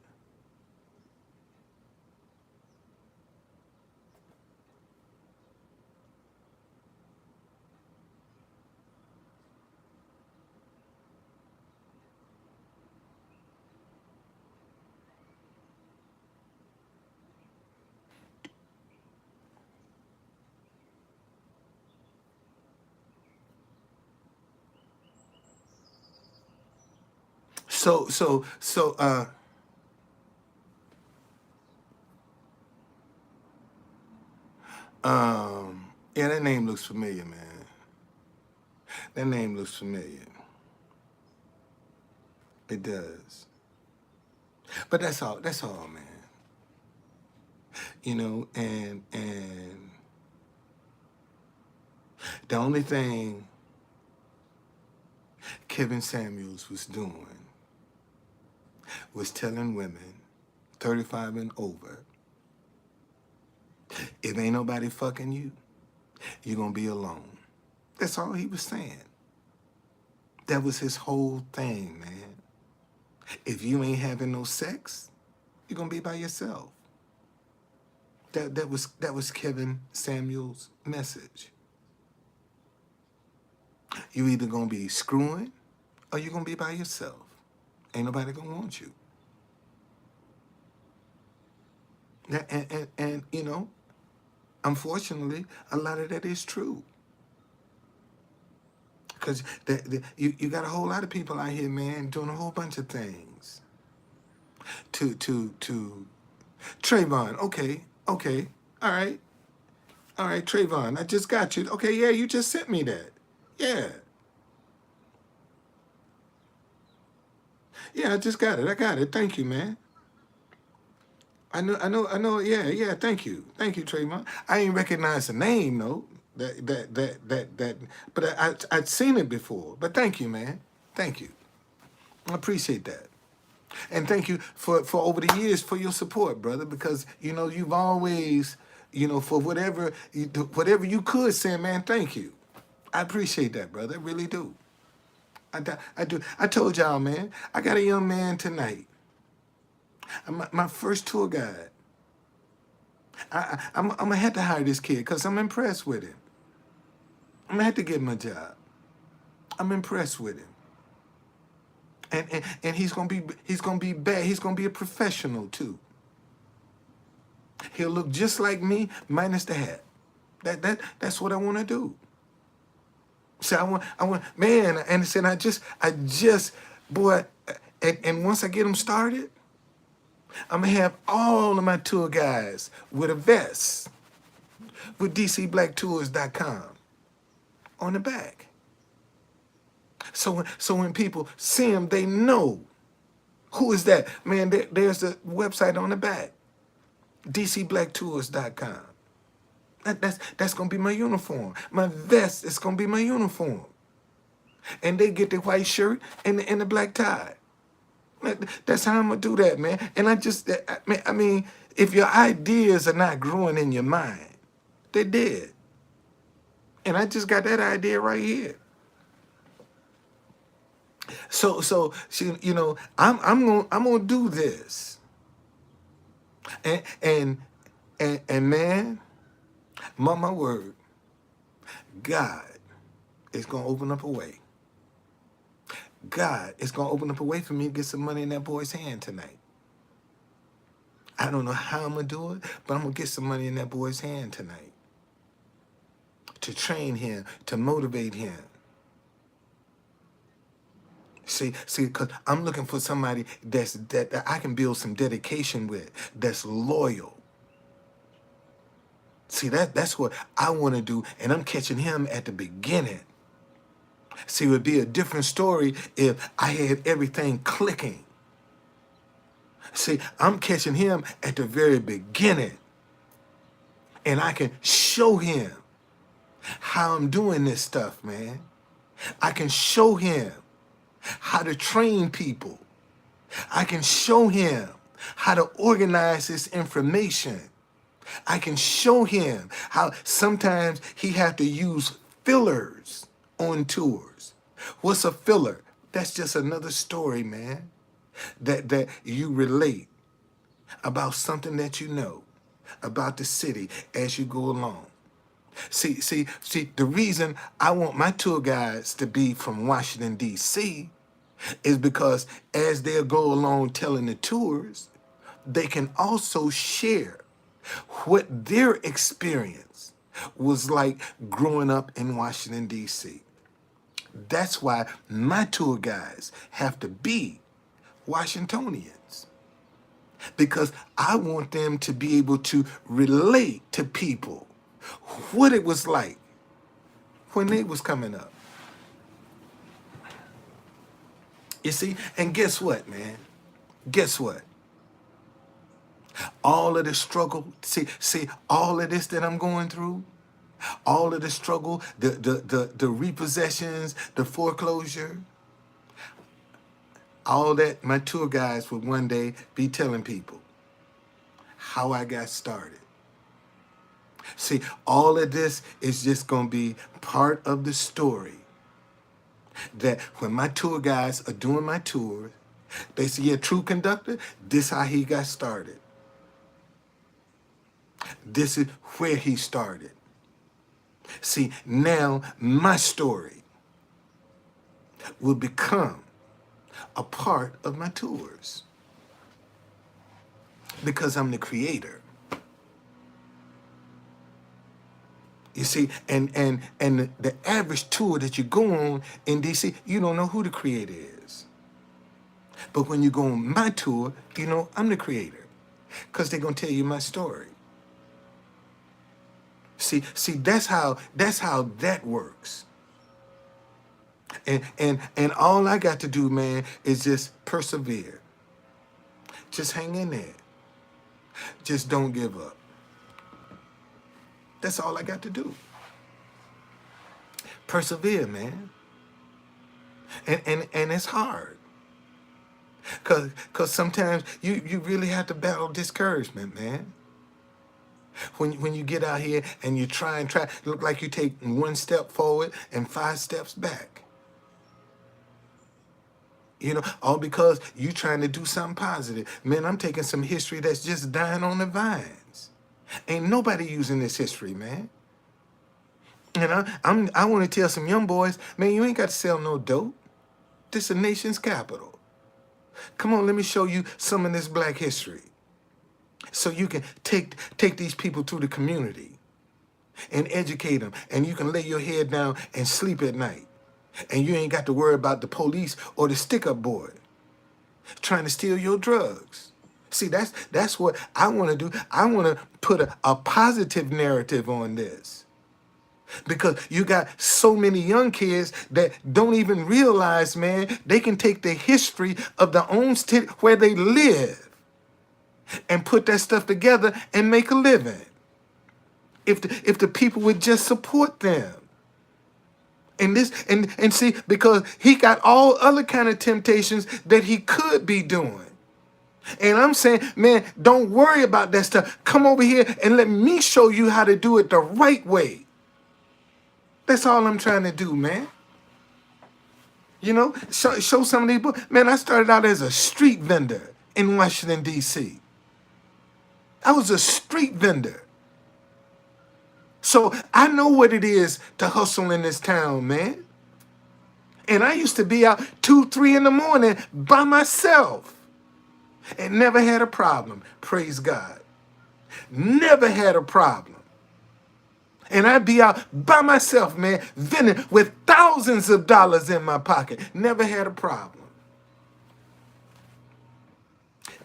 So yeah, that name looks familiar, man. That name looks familiar. It does. But that's all, man. And the only thing Kevin Samuels was doing was telling women 35 and over, if ain't nobody fucking you, you're gonna be alone. That's all he was saying. That was his whole thing, man. If you ain't having no sex, you're gonna be by yourself. That was Kevin Samuels' message. You either gonna be screwing or you're gonna be by yourself. Ain't nobody gonna want you. And unfortunately, a lot of that is true. Because you got a whole lot of people out here, man, doing a whole bunch of things. To Trayvon, okay, all right, Trayvon, I just got you. Okay, yeah, you just sent me that. Yeah. Yeah, I just got it. I got it. Thank you, man. I know. Yeah. Thank you, Trayvon. I ain't recognize the name though. That. But I'd seen it before. But thank you, man. Thank you. I appreciate that. And thank you for over the years for your support, brother. Because you've always, for whatever you could say, man. Thank you. I appreciate that, brother. I really do. I do. I told y'all, man. I got a young man tonight. My first tour guide. I'm gonna have to hire this kid because I'm impressed with him. I'm gonna have to give him a job. I'm impressed with him. And he's gonna be bad. He's gonna be a professional too. He'll look just like me, minus the hat. That's what I want to do. So I want, man, and said I just, boy, and once I get them started, I'm gonna have all of my tour guys with a vest with DCBlackTours.com on the back. So when people see them, they know who is that, man. There's the website on the back. DCBlackTours.com. That's gonna be my uniform. My vest is gonna be my uniform. And they get the white shirt and the black tie. That's how I'm gonna do that, man. And I mean, if your ideas are not growing in your mind, they're dead. And I just got that idea right here. So I'm gonna do this. And man, mark my word, God is gonna open up a way. God is gonna open up a way for me to get some money in that boy's hand tonight. I don't know how I'm gonna do it, but I'm gonna get some money in that boy's hand tonight. To train him, to motivate him. See, because I'm looking for somebody that I can build some dedication with, that's loyal. See, that's what I want to do, and I'm catching him at the beginning. See, it would be a different story if I had everything clicking. See, I'm catching him at the very beginning, and I can show him how I'm doing this stuff, man. I can show him how to train people. I can show him how to organize this information. I can show him how sometimes he have to use fillers on tours. What's a filler? That's just another story, man, that you relate about something that you know about the city as you go along. See, the reason I want my tour guides to be from Washington, D.C. is because as they'll go along telling the tours, they can also share what their experience was like growing up in Washington, D.C. That's why my tour guides have to be Washingtonians, because I want them to be able to relate to people what it was like when they was coming up. You see, and guess what, man? Guess what? All of the struggle, see, all of this that I'm going through, all of the struggle, the repossessions, the foreclosure, all that my tour guides would one day be telling people how I got started. See, all of this is just going to be part of the story that when my tour guides are doing my tours, they see a true conductor, this how he got started. This is where he started. See, now my story will become a part of my tours because I'm the creator. You see, and the average tour that you go on in DC, you don't know who the creator is. But when you go on my tour, you know I'm the creator because they're going to tell you my story. See, that's how that works. And all I got to do, man, is just persevere. Just hang in there. Just don't give up. That's all I got to do. Persevere, man. And it's hard. Cause sometimes you really have to battle discouragement, man. When you get out here and you try, look like you take one step forward and 5 steps back. You know, all because you trying to do something positive. Man, I'm taking some history that's just dying on the vines. Ain't nobody using this history, man. And I want to tell some young boys, man, you ain't got to sell no dope. This is the nation's capital. Come on, let me show you some of this black history. So you can take these people to the community and educate them. And you can lay your head down and sleep at night. And you ain't got to worry about the police or the stick-up boy trying to steal your drugs. See, that's what I want to do. I want to put a positive narrative on this. Because you got so many young kids that don't even realize, man, they can take the history of their own state where they live and put that stuff together and make a living. If the people would just support them. And this and see, because he got all other kind of temptations that he could be doing. And I'm saying, man, don't worry about that stuff. Come over here and let me show you how to do it the right way. That's all I'm trying to do, man. You know, show some of these books. Man, I started out as a street vendor in Washington, D.C. I was a street vendor. So I know what it is to hustle in this town, man. And I used to be out 2, 3 in the morning by myself and never had a problem. Praise God. Never had a problem. And I'd be out by myself, man, vending with thousands of dollars in my pocket. Never had a problem.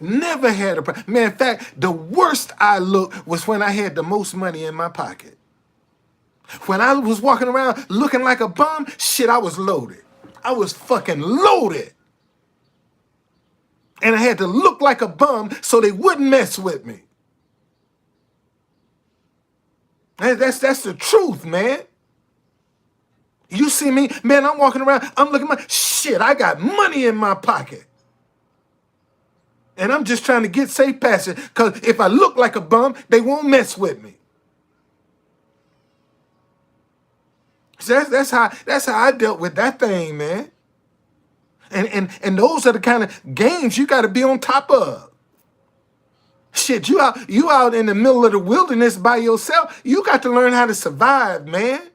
Never had a problem. Man, in fact, the worst I looked was when I had the most money in my pocket. When I was walking around looking like a bum, shit, I was loaded. I was fucking loaded. And I had to look like a bum so they wouldn't mess with me. That's the truth, man. You see me, man, I'm walking around, I'm looking at my shit, I got money in my pocket. And I'm just trying to get safe passage, because if I look like a bum, they won't mess with me. So that's how I dealt with that thing, man. And those are the kind of games you got to be on top of. Shit, you out in the middle of the wilderness by yourself. You got to learn how to survive, man.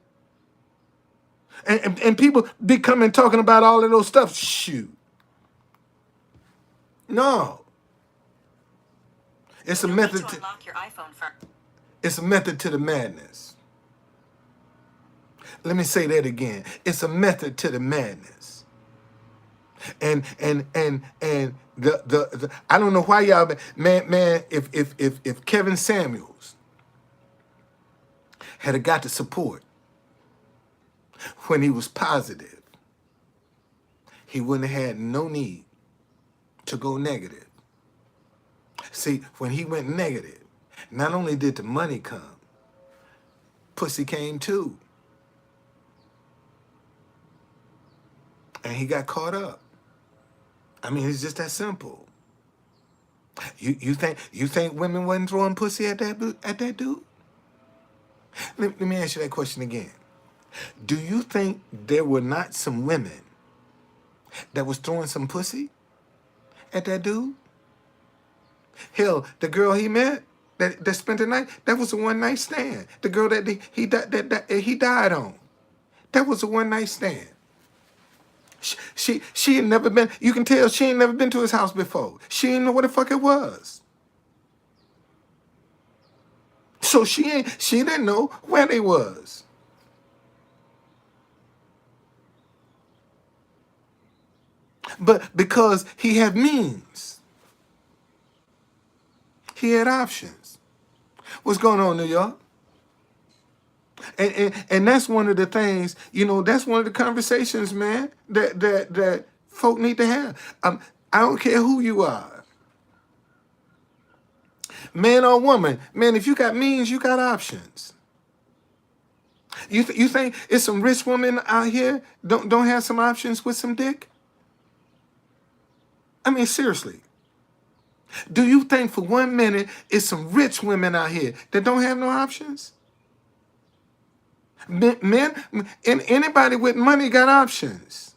And people be coming talking about all of those stuff. Shoot. No. It's a method to unlock your iPhone first. It's a method to the madness. Let me say that again. It's a method to the madness. And the I don't know why y'all man if Kevin Samuels had got the support when he was positive, he wouldn't have had no need to go negative. See, when he went negative, not only did the money come, pussy came too. And he got caught up. I mean, it's just that simple. You think women wasn't throwing pussy at that dude? Let me ask you that question again. Do you think there were not some women that was throwing some pussy at that dude? Hell, the girl he met that spent the night, that was a one-night stand. The girl that he died on, that was a one-night stand. She had never been, you can tell she ain't never been to his house before. She didn't know what the fuck it was. So she didn't know where they was. But because he had means, he had options. What's going on, New York? And that's one of the things, that's one of the conversations, man, that folk need to have. I don't care who you are. Man or woman. Man, if you got means, you got options. You think it's some rich women out here don't have some options with some dick? I mean, seriously. Do you think for 1 minute it's some rich women out here that don't have no options? Men, and anybody with money got options.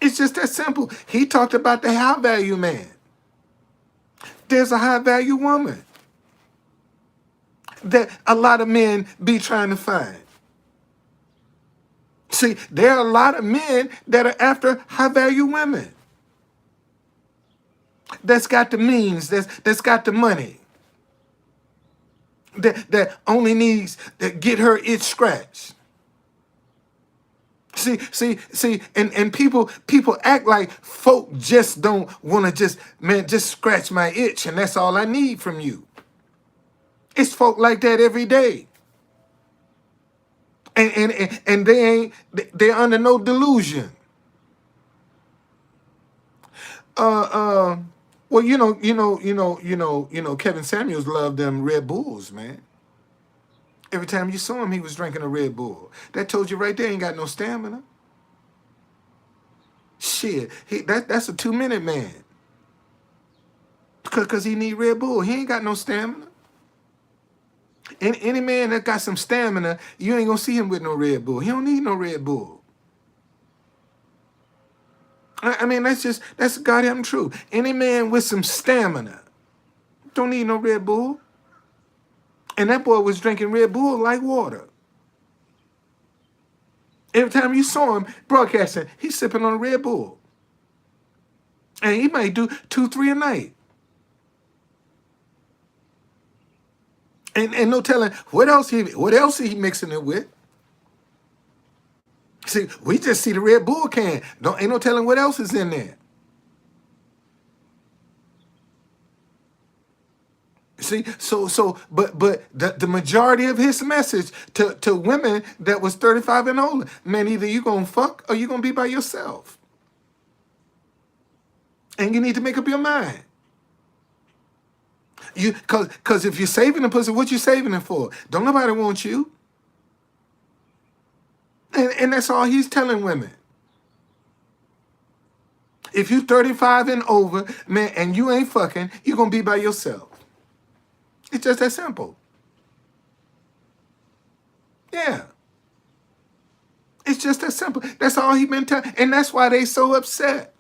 It's just that simple. He talked about the high value man. There's a high value woman that a lot of men be trying to find. See, there are a lot of men that are after high value women. That's got the means, that's got the money. That only needs to get her itch scratched. See, and people act like folk just don't want to just scratch my itch and that's all I need from you. It's folk like that every day. And they're under no delusion. Well, Kevin Samuels loved them Red Bulls, man. Every time you saw him, he was drinking a Red Bull. That told you right there, he ain't got no stamina. Shit, that's a 2 minute man. Cause he need Red Bull. He ain't got no stamina. Any man that got some stamina, you ain't gonna see him with no Red Bull. He don't need no Red Bull. I mean, that's goddamn true. Any man with some stamina don't need no Red Bull. And that boy was drinking Red Bull like water. Every time you saw him broadcasting, he's sipping on a Red Bull. And he might do 2, 3 a night. And no telling what else he mixing it with. See, we just see the Red Bull can. Ain't no telling what else is in there. See, but the majority of his message to women that was 35 and older, man, either you gonna fuck or you gonna be by yourself. And you need to make up your mind. Cause if you're saving the pussy, what you saving it for? Don't nobody want you. And that's all he's telling women. If you 35 and over, man, and you ain't fucking, you're gonna be by yourself. It's just that simple. Yeah. It's just that simple. That's all he been telling. And that's why they so upset.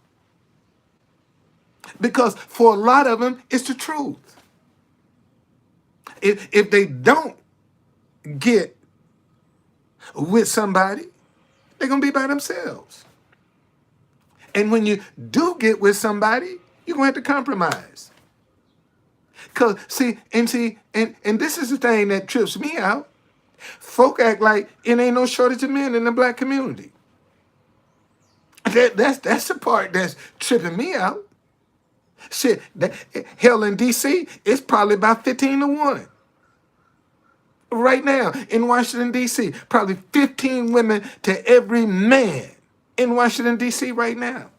Because for a lot of them, it's the truth. If they don't get with somebody, they're going to be by themselves. And when you do get with somebody, you're going to have to compromise. And this is the thing that trips me out. Folk act like it ain't no shortage of men in the black community. That's the part that's tripping me out. Shit, hell in D.C., it's probably about 15-1. Right now in Washington, D.C., probably 15 women to every man in Washington, D.C. right now.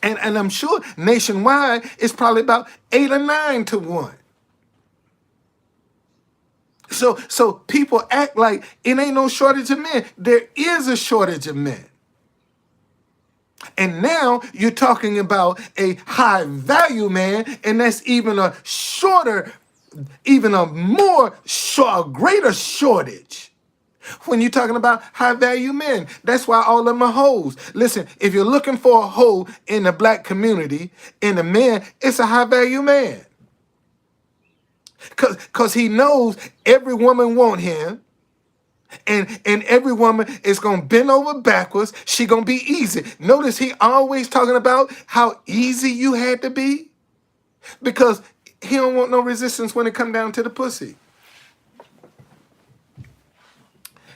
And I'm sure nationwide it's probably about 8 or 9-1. So people act like it ain't no shortage of men. There is a shortage of men. And now you're talking about a high value man, and that's even a greater shortage. When you're talking about high value men, that's why all of them are hoes. Listen, if you're looking for a hoe in the black community, in a man, it's a high value man. Cause he knows every woman want him. And every woman is going to bend over backwards. She going to be easy. Notice he always talking about how easy you had to be. Because he don't want no resistance when it come down to the pussy.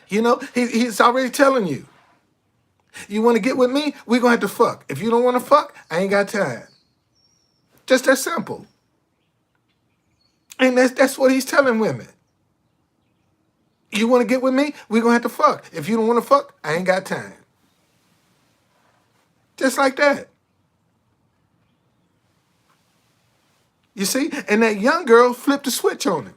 You know, he's already telling you. You want to get with me? We're going to have to fuck. If you don't want to fuck, I ain't got time. Just that simple. And that's what he's telling women. You want to get with me? We're going to have to fuck. If you don't want to fuck, I ain't got time. Just like that. You see? And that young girl flipped the switch on him.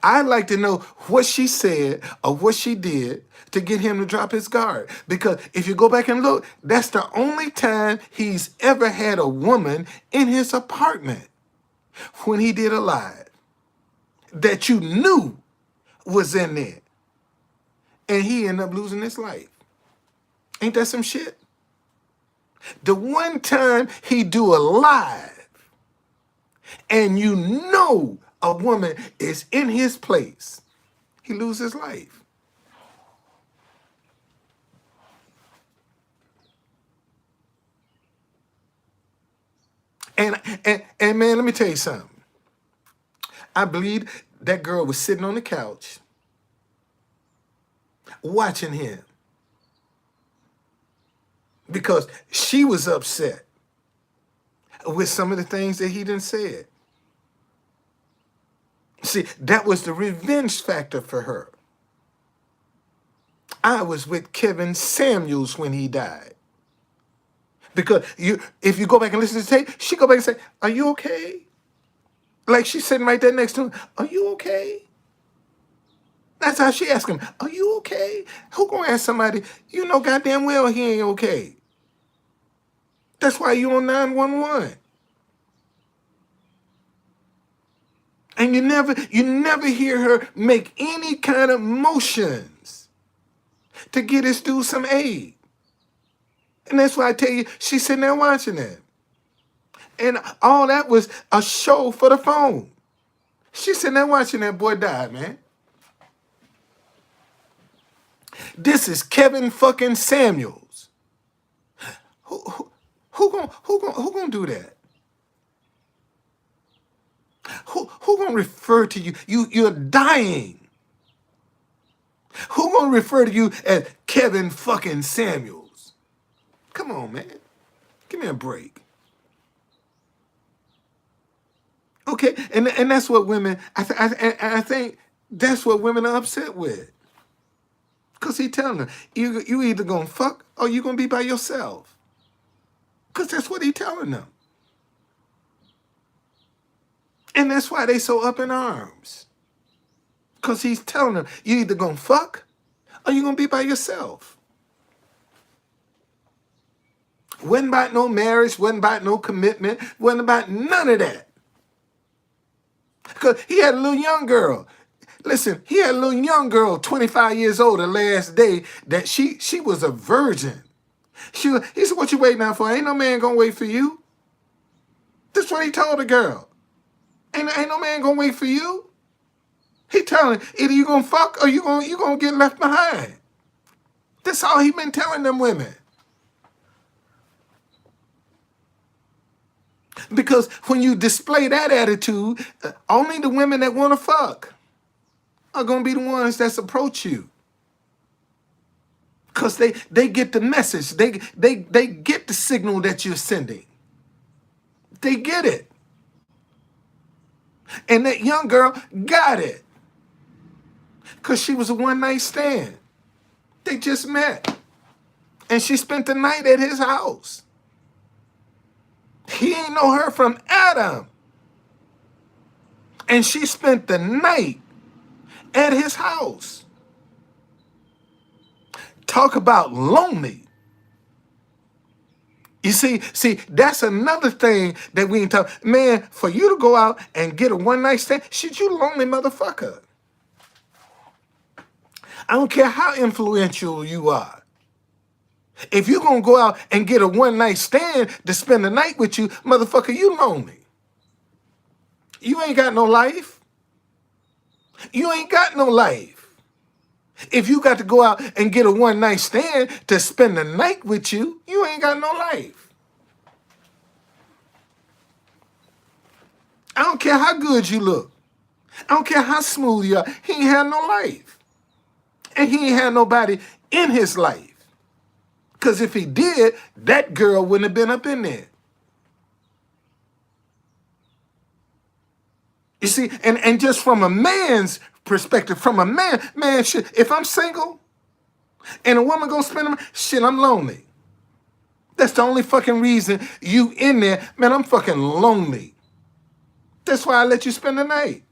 I'd like to know what she said or what she did to get him to drop his guard. Because if you go back and look, that's the only time he's ever had a woman in his apartment when he did a live that you knew was in there. And he ended up losing his life. Ain't that some shit? The one time he do a live and you know a woman is in his place, he loses his life. And man, let me tell you something. I believe that girl was sitting on the couch watching him because she was upset with some of the things that he done said. See, that was the revenge factor for her. I was with Kevin Samuels when he died. Because if you go back and listen to the tape, she go back and say, "Are you okay?" Like she's sitting right there next to him. "Are you okay?" That's how she asked him. "Are you okay?" Who gonna ask somebody, you know goddamn well he ain't okay? That's why you on 911. And you never hear her make any kind of motions to get this dude some aid. And that's why I tell you, she's sitting there watching that. And all that was a show for the phone. She's sitting there watching that boy die, man. This is Kevin fucking Samuels. Who gonna do that? Who gonna refer to you? You're dying. Who gonna refer to you as Kevin fucking Samuels? Come on, man. Give me a break. Okay, and that's what women. I think that's what women are upset with. Cause he telling them you either gonna fuck or you gonna be by yourself. Cause that's what he telling them. And that's why they so up in arms. Cause he's telling them you either gonna fuck or you gonna be by yourself. Wasn't about no marriage, wasn't about no commitment, wasn't about none of that. Because he had a little young girl. Listen, he had a little young girl, 25 years old, the last day that she was a virgin. He said, "What you waiting out for? Ain't no man gonna wait for you." That's what he told the girl. Ain't no man gonna wait for you. He telling either you gonna fuck or you gonna get left behind. That's all he been telling them women. Because when you display that attitude, only the women that want to fuck are going to be the ones that approach you. Because they get the message. They get the signal that you're sending. They get it. And that young girl got it. Because she was a one-night stand. They just met. And she spent the night at his house. He ain't know her from Adam. And she spent the night at his house. Talk about lonely. You see, that's another thing that we ain't talk. Man, for you to go out and get a one-night stand, shit, you lonely motherfucker. I don't care how influential you are. If you're gonna go out and get a one-night stand to spend the night with you, motherfucker, you lonely. You ain't got no life. You ain't got no life. If you got to go out and get a one-night stand to spend the night with you, you ain't got no life. I don't care how good you look. I don't care how smooth you are. He ain't had no life. And he ain't had nobody in his life. Because if he did, that girl wouldn't have been up in there. You see, and just from a man's perspective, from a man, shit, if I'm single and a woman gonna spend them, shit, I'm lonely. That's the only fucking reason you in there. Man, I'm fucking lonely. That's why I let you spend the night.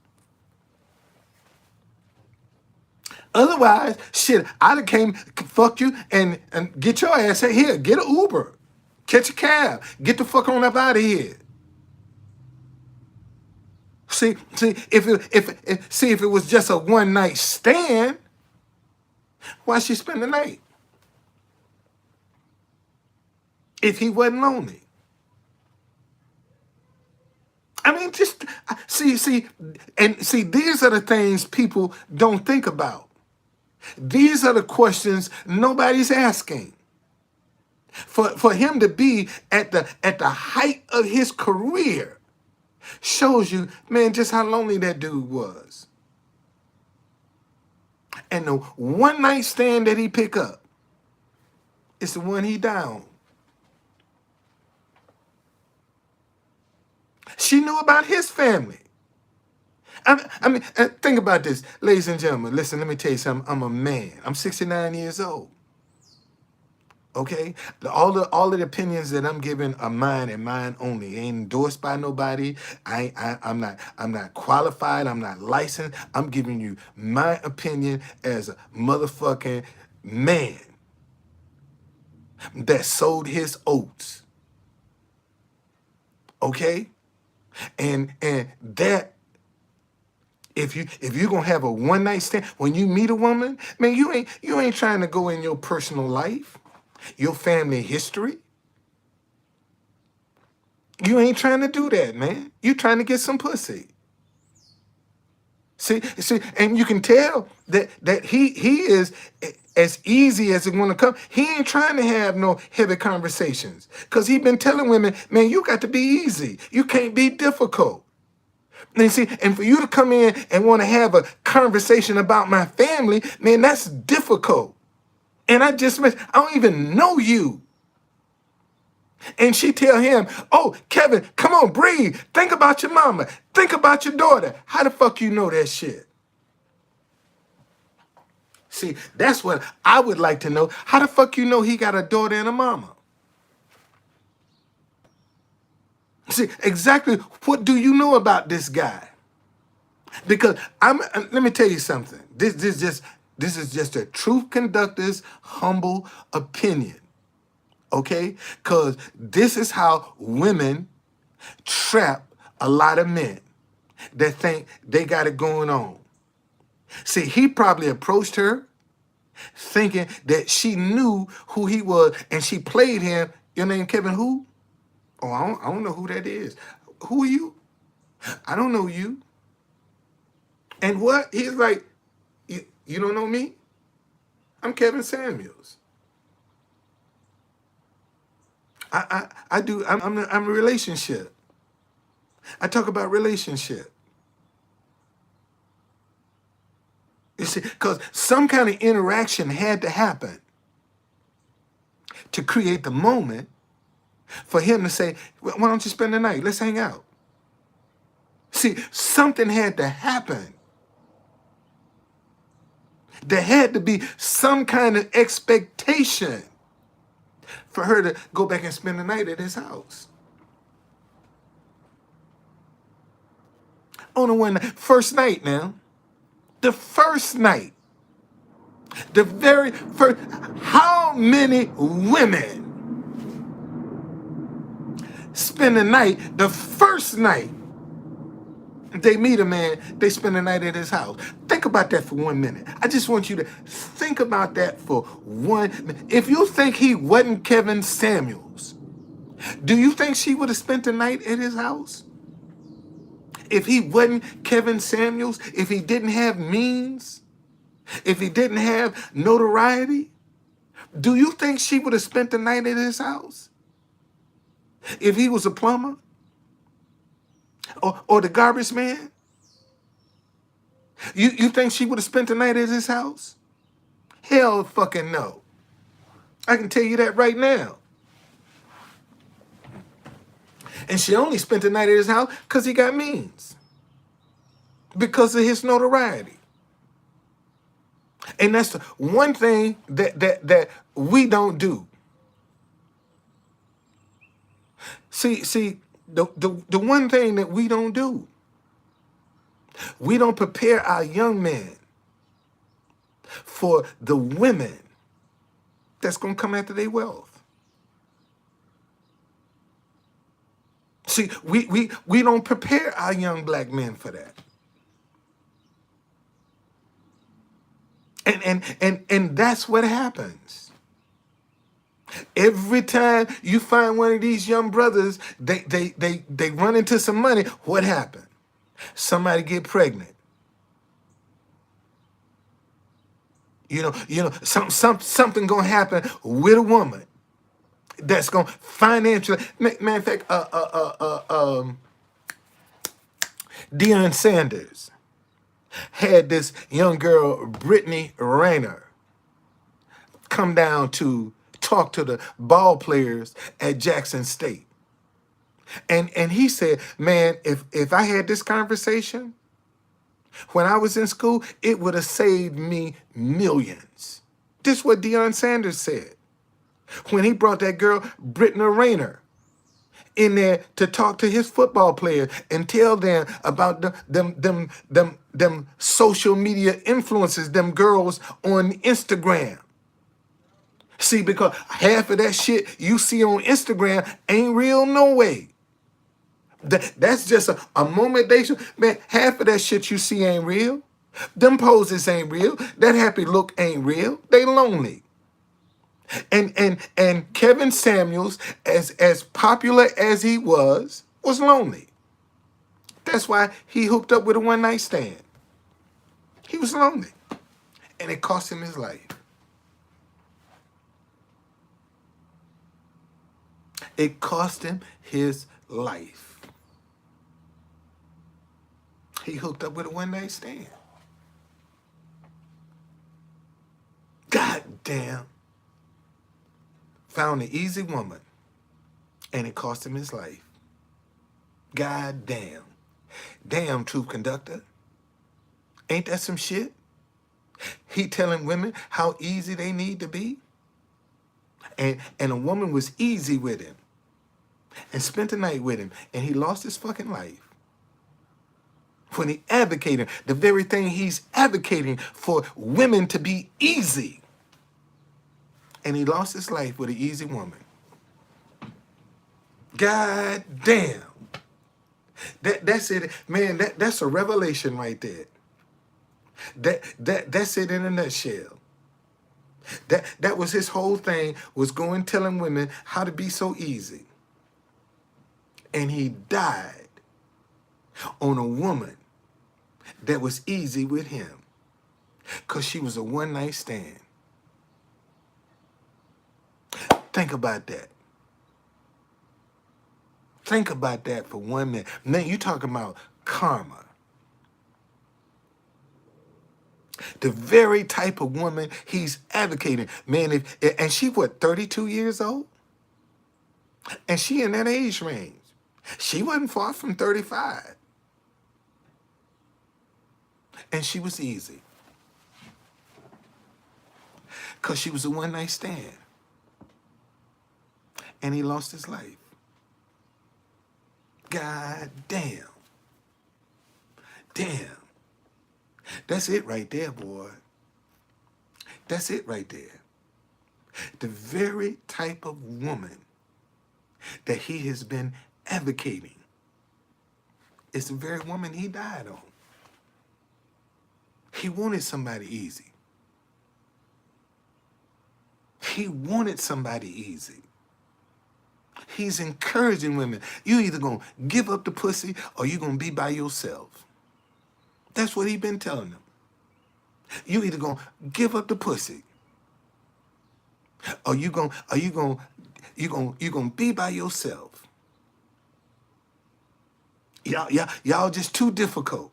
Otherwise, shit, I'd have came, fuck you, and get your ass here. Get an Uber. Catch a cab. Get the fuck on up out of here. See, if it was just a one night stand, why she spend the night? If he wasn't lonely. I mean, just see, these are the things people don't think about. These are the questions nobody's asking. For him to be at the height of his career shows you, man, just how lonely that dude was. And the one night stand that he pick up is the one he down. She knew about his family. I mean, think about this, ladies and gentlemen. Listen, let me tell you something. I'm a man. I'm 69 years old. Okay, all the opinions that I'm giving are mine and mine only. They ain't endorsed by nobody. I'm not qualified. I'm not licensed. I'm giving you my opinion as a motherfucking man that sowed his oats. Okay, and that if you're gonna have a one night stand when you meet a woman, man, you ain't trying to go in your personal life, your family history. You ain't trying to do that, man. You trying to get some pussy. See, and you can tell that he is as easy as it's gonna come. He ain't trying to have no heavy conversations. Cause he been telling women, man, you got to be easy. You can't be difficult. And see, and for you to come in and want to have a conversation about my family, man, that's difficult. And I don't even know you. And she tell him, oh, Kevin, come on, breathe. Think about your mama. Think about your daughter. How the fuck you know that shit? See, that's what I would like to know. How the fuck you know he got a daughter and a mama? See, exactly what do you know about this guy? Because let me tell you something. This is just a truth conductor's humble opinion. Okay? Because this is how women trap a lot of men that think they got it going on. See, he probably approached her thinking that she knew who he was and she played him. Your name Kevin who? Oh, I don't know who that is. Who are you? I don't know you. And what? He's like, you don't know me? I'm Kevin Samuels. I do. I'm a relationship. I talk about relationship. You see, because some kind of interaction had to happen to create the moment for him to say, well, why don't you spend the night? Let's hang out. See, something had to happen. There had to be some kind of expectation for her to go back and spend the night at his house. On the first night now. The first night. The very first. How many women spend the night, the first night they meet a man, they spend the night at his house? Think about that for 1 minute. I just want you to think about that for 1 minute. If you think he wasn't Kevin Samuels, do you think she would have spent the night at his house? If he wasn't Kevin Samuels, if he didn't have means, if he didn't have notoriety, do you think she would have spent the night at his house? If he was a plumber or the garbage man? You think she would have spent the night at his house? Hell fucking no. I can tell you that right now. And she only spent the night at his house because he got means. Because of his notoriety. And that's the one thing that we don't do. See, the one thing that we don't do, we don't prepare our young men for the women that's gonna come after their wealth. See, we don't prepare our young black men for that. And that's what happens. Every time you find one of these young brothers, they run into some money. What happened? Somebody get pregnant. Something gonna happen with a woman that's gonna financially. Matter of fact, Deion Sanders had this young girl, Brittany Rayner, come down to talk to the ball players at Jackson State. And he said, man, if I had this conversation when I was in school, it would have saved me millions. This is what Deion Sanders said. When he brought that girl, Brittany Rayner, in there to talk to his football players and tell them about them social media influences, them girls on Instagram. See, because half of that shit you see on Instagram ain't real no way. That's just a momentation. Man, half of that shit you see ain't real. Them poses ain't real. That happy look ain't real. They lonely. And Kevin Samuels, as popular as he was lonely. That's why he hooked up with a one night stand. He was lonely. And it cost him his life. It cost him his life. He hooked up with a one night stand. God damn. Found an easy woman. And it cost him his life. God damn. Damn, Truth Conductor. Ain't that some shit? He telling women how easy they need to be. And a woman was easy with him. And spent the night with him. And he lost his fucking life. When he advocated the very thing he's advocating for women to be easy. And he lost his life with an easy woman. God damn. That's it. Man, that's a revelation right there. That's it in a nutshell. That was his whole thing, was going telling women how to be so easy. And he died on a woman that was easy with him. Because she was a one night stand. Think about that. Think about that for 1 minute. Man, you talking about karma. The very type of woman he's advocating. Man, and she what, 32 years old? And she in that age range. She wasn't far from 35. And she was easy. Because she was a one night stand. And he lost his life. God damn. Damn. That's it right there, boy. That's it right there. The very type of woman that he has been advocating is the very woman he died on. He wanted somebody easy. He wanted somebody easy. He's encouraging women. You either gonna give up the pussy or you gonna be by yourself. That's what he's been telling them. You either gonna give up the pussy or you gonna be by yourself. Y'all just too difficult.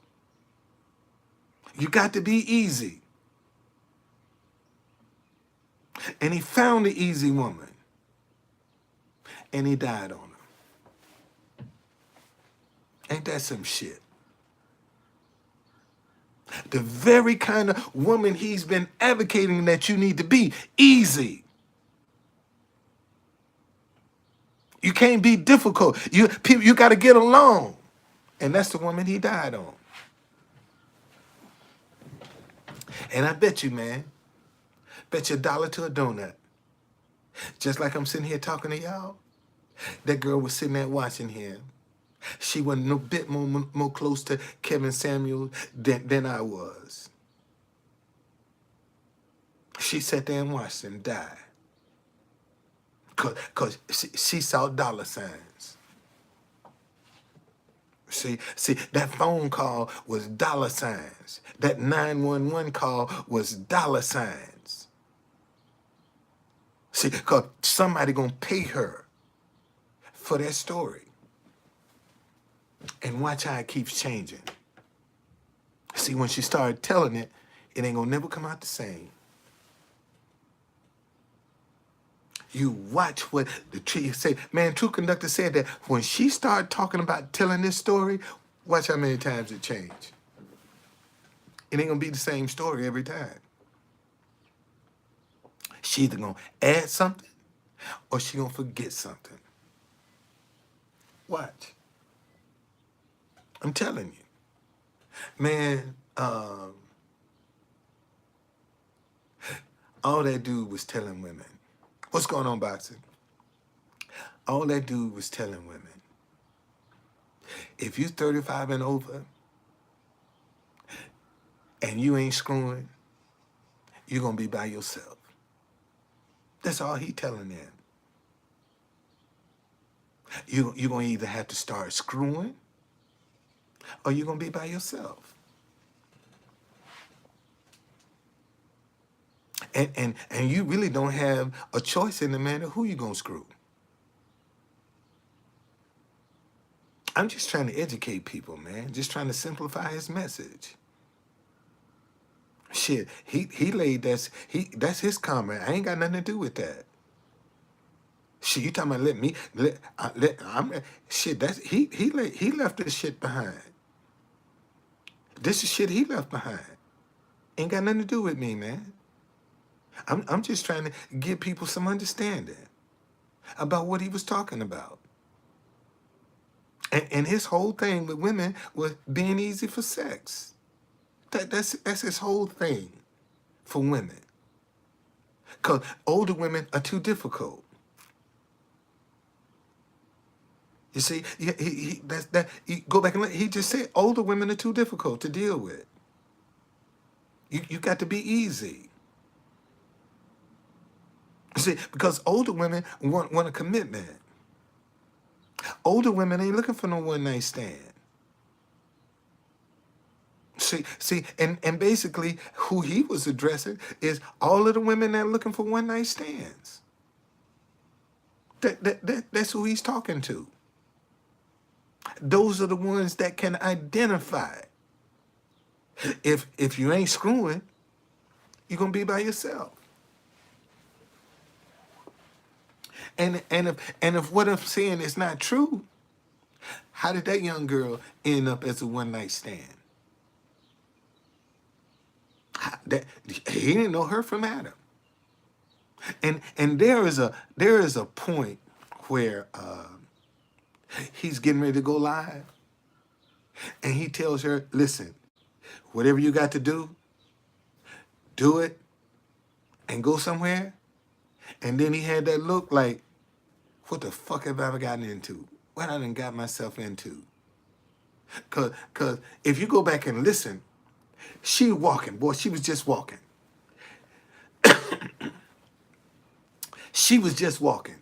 You got to be easy. And he found the easy woman. And he died on her. Ain't that some shit? The very kind of woman he's been advocating that you need to be. Easy. You can't be difficult. You got to get along. And that's the woman he died on. And I bet you, man, bet you $1 to a donut. Just like I'm sitting here talking to y'all, that girl was sitting there watching him. She wasn't no bit more close to Kevin Samuels than I was. She sat there and watched him die. Because she saw dollar signs. See, that phone call was dollar signs. That 911 call was dollar signs. See, because somebody going to pay her for that story. And watch how it keeps changing. See, when she started telling it, it ain't going to never come out the same. You watch what the tree say. Man, True Conductor said that when she started talking about telling this story, watch how many times it changed. It ain't going to be the same story every time. She either going to add something or she gonna forget something. Watch. I'm telling you. Man, all that dude was telling women. What's going on, Boxing? All that dude was telling women. If you 35 and over and you ain't screwing, you're gonna be by yourself. That's all he telling them. You're gonna either have to start screwing or you're gonna be by yourself. And you really don't have a choice in the matter who you gonna screw. I'm just trying to educate people, man. Just trying to simplify his message. Shit, he laid that's his comment. I ain't got nothing to do with that. Shit, you talking about shit, that's he left this shit behind. This is shit he left behind. Ain't got nothing to do with me, man. I'm just trying to give people some understanding about what he was talking about. And his whole thing with women was being easy for sex. That's his whole thing for women. Because older women are too difficult. You see, you go back and look, he just said older women are too difficult to deal with. You got to be easy. You see, because older women want a commitment. Older women ain't looking for no one night stand. See, and basically who he was addressing is all of the women that are looking for one night stands. That's who he's talking to. Those are the ones that can identify. If you ain't screwing, you're gonna be by yourself. And if what I'm saying is not true, how did that young girl end up as a one night stand? He didn't know her from Adam. And there is a point where he's getting ready to go live, and he tells her, "Listen, whatever you got to do it, and go somewhere." And then he had that look like, "What the fuck have I ever gotten into? What I done got myself into?" Cause if you go back and listen, she walking, boy, she was just walking. She was just walking.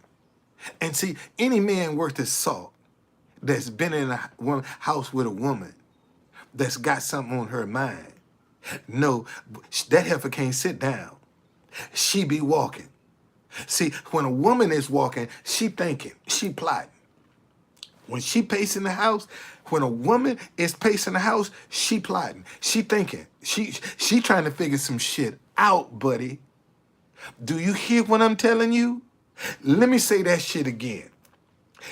And see, any man worth his salt that's been in a house with a woman that's got something on her mind, no, that heifer can't sit down. She be walking. See, when a woman is walking, she thinking, she plotting. When she pacing the house, when a woman is pacing the house, she plotting. She thinking. She trying to figure some shit out, buddy. Do you hear what I'm telling you? Let me say that shit again.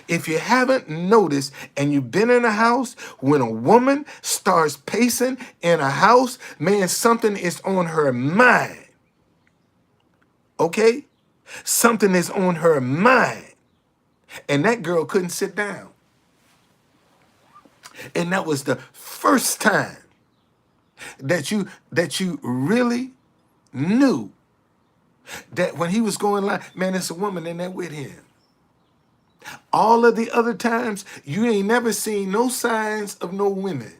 If you haven't noticed and you've been in a house, when a woman starts pacing in a house, man, something is on her mind. Okay? Something is on her mind. And that girl couldn't sit down. And that was the first time that you really knew that when he was going live, man, it's a woman in there with him. All of the other times, you ain't never seen no signs of no women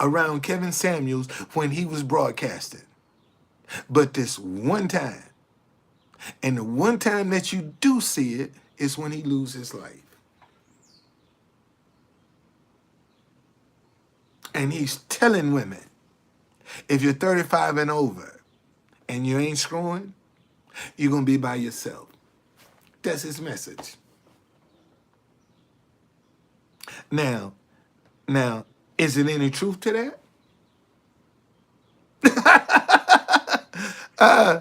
around Kevin Samuels when he was broadcasting. But this one time, and the one time that you do see it is when he loses his life. And he's telling women, if you're 35 and over and you ain't screwing, you're going to be by yourself. That's his message. Now, is there any truth to that? uh,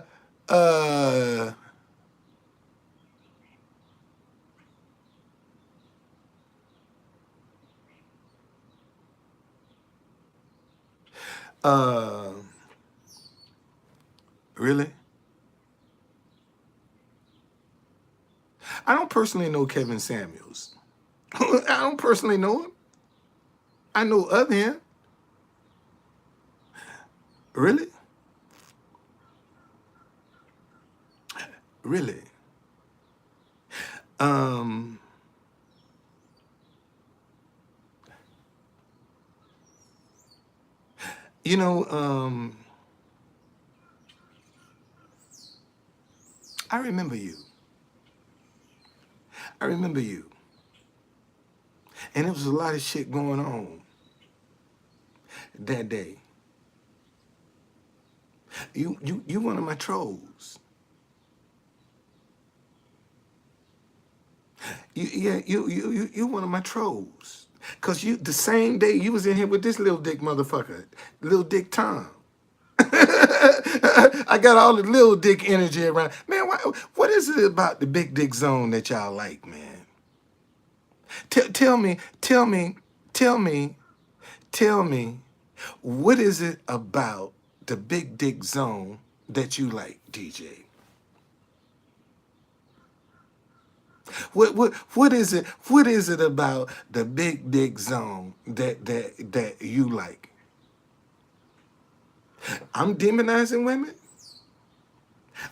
uh, uh, really? personally know Kevin Samuels. I don't personally know him. I know of him. Really? Really? Um, you know, I remember you. I remember you. And there was a lot of shit going on that day. You one of my trolls. You one of my trolls. Cause you the same day you was in here with this little dick motherfucker, little dick Tom. I got all the little dick energy around. Man, what is it about the big dick zone that y'all like, man? Tell me, tell me, tell me, tell me, what is it about the big dick zone that you like, DJ? What is it? What is it about the big dick zone that you like? I'm demonizing women.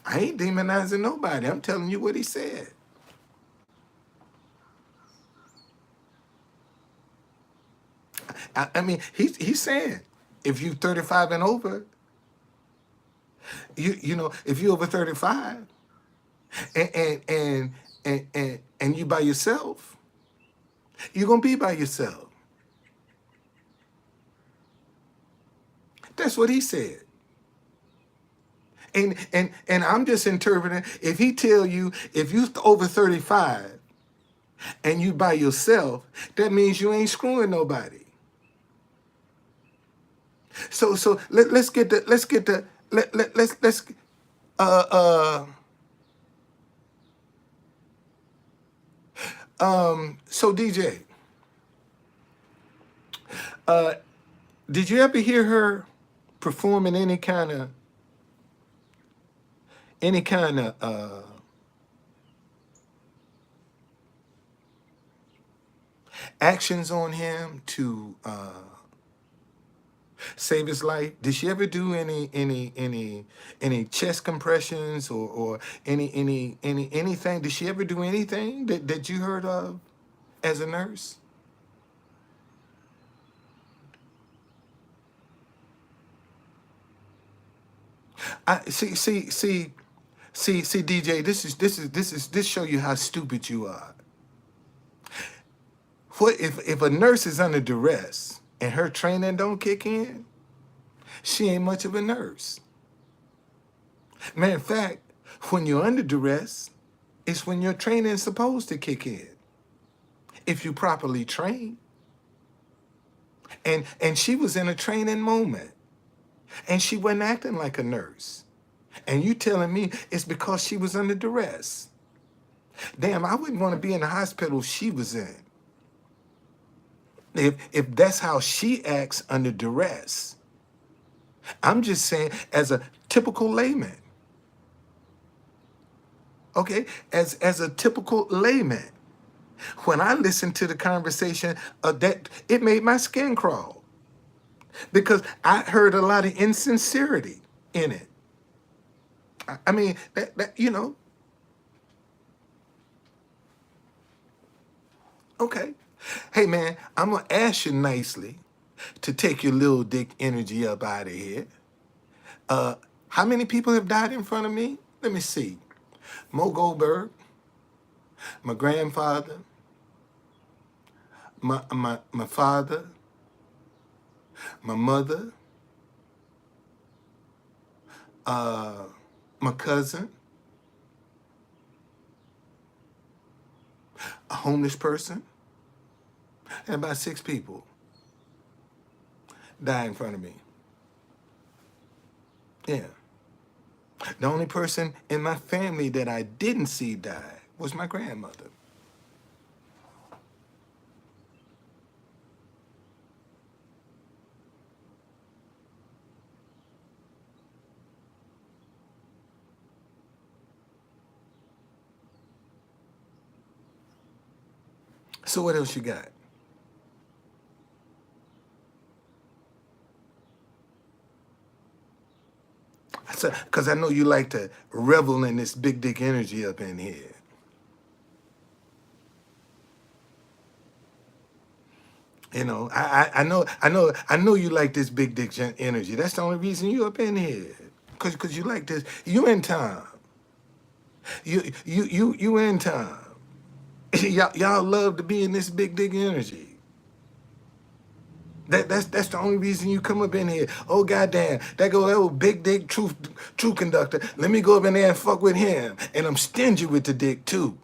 I ain't demonizing nobody. I'm telling you what he said. I mean, he's saying if you 35 and over, you know, if you over 35 and you by yourself, you're gonna be by yourself. That's what he said. And I'm just interpreting. If he tell you if you over 35 and you by yourself, that means you ain't screwing nobody. So let's get the let's uh so DJ, did you ever hear her performing any kind of actions on him to save his life? Did she ever do any chest compressions or anything? Did she ever do anything that you heard of as a nurse? I see DJ, this show you how stupid you are. What if a nurse is under duress and her training don't kick in? She ain't much of a nurse. Matter of fact, when you're under duress, it's when your training is supposed to kick in. If you properly train. And she was in a training moment. And she wasn't acting like a nurse. And you telling me it's because she was under duress. Damn, I wouldn't want to be in the hospital she was in. If that's how she acts under duress. I'm just saying, as a typical layman, okay, as a typical layman, when I listened to the conversation, that it made my skin crawl because I heard a lot of insincerity in it. I mean, that you know, okay. Hey man, I'm gonna ask you nicely to take your little dick energy up out of here. How many people have died in front of me? Let me see. Mo Goldberg, my grandfather, my father, my mother, my cousin, a homeless person, and about 6 people died in front of me. Yeah. The only person in my family that I didn't see die was my grandmother. So what else you got? Because I know you like to revel in this big dick energy up in here. You know, I know you like this big dick energy. That's the only reason you up in here. Cause you like this. You in time. You in time. Y'all love to be in this big dick energy. That's the only reason you come up in here. Oh goddamn, that old big dick true conductor. Let me go up in there and fuck with him. And I'm stingy with the dick too.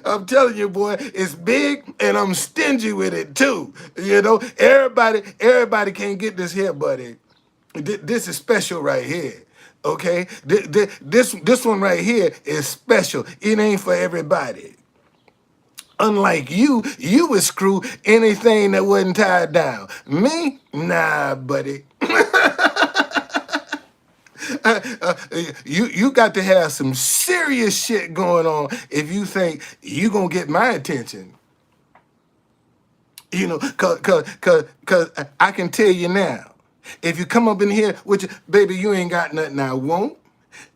I'm telling you, boy, it's big and I'm stingy with it too. You know, everybody can't get this here, buddy. This is special right here. Okay, this one right here is special. It ain't for everybody. Unlike you would screw anything that wasn't tied down. Me, nah, buddy. You got to have some serious shit going on if you think you gonna get my attention. You know, cause I can tell you now, if you come up in here with your, baby, you ain't got nothing I won't,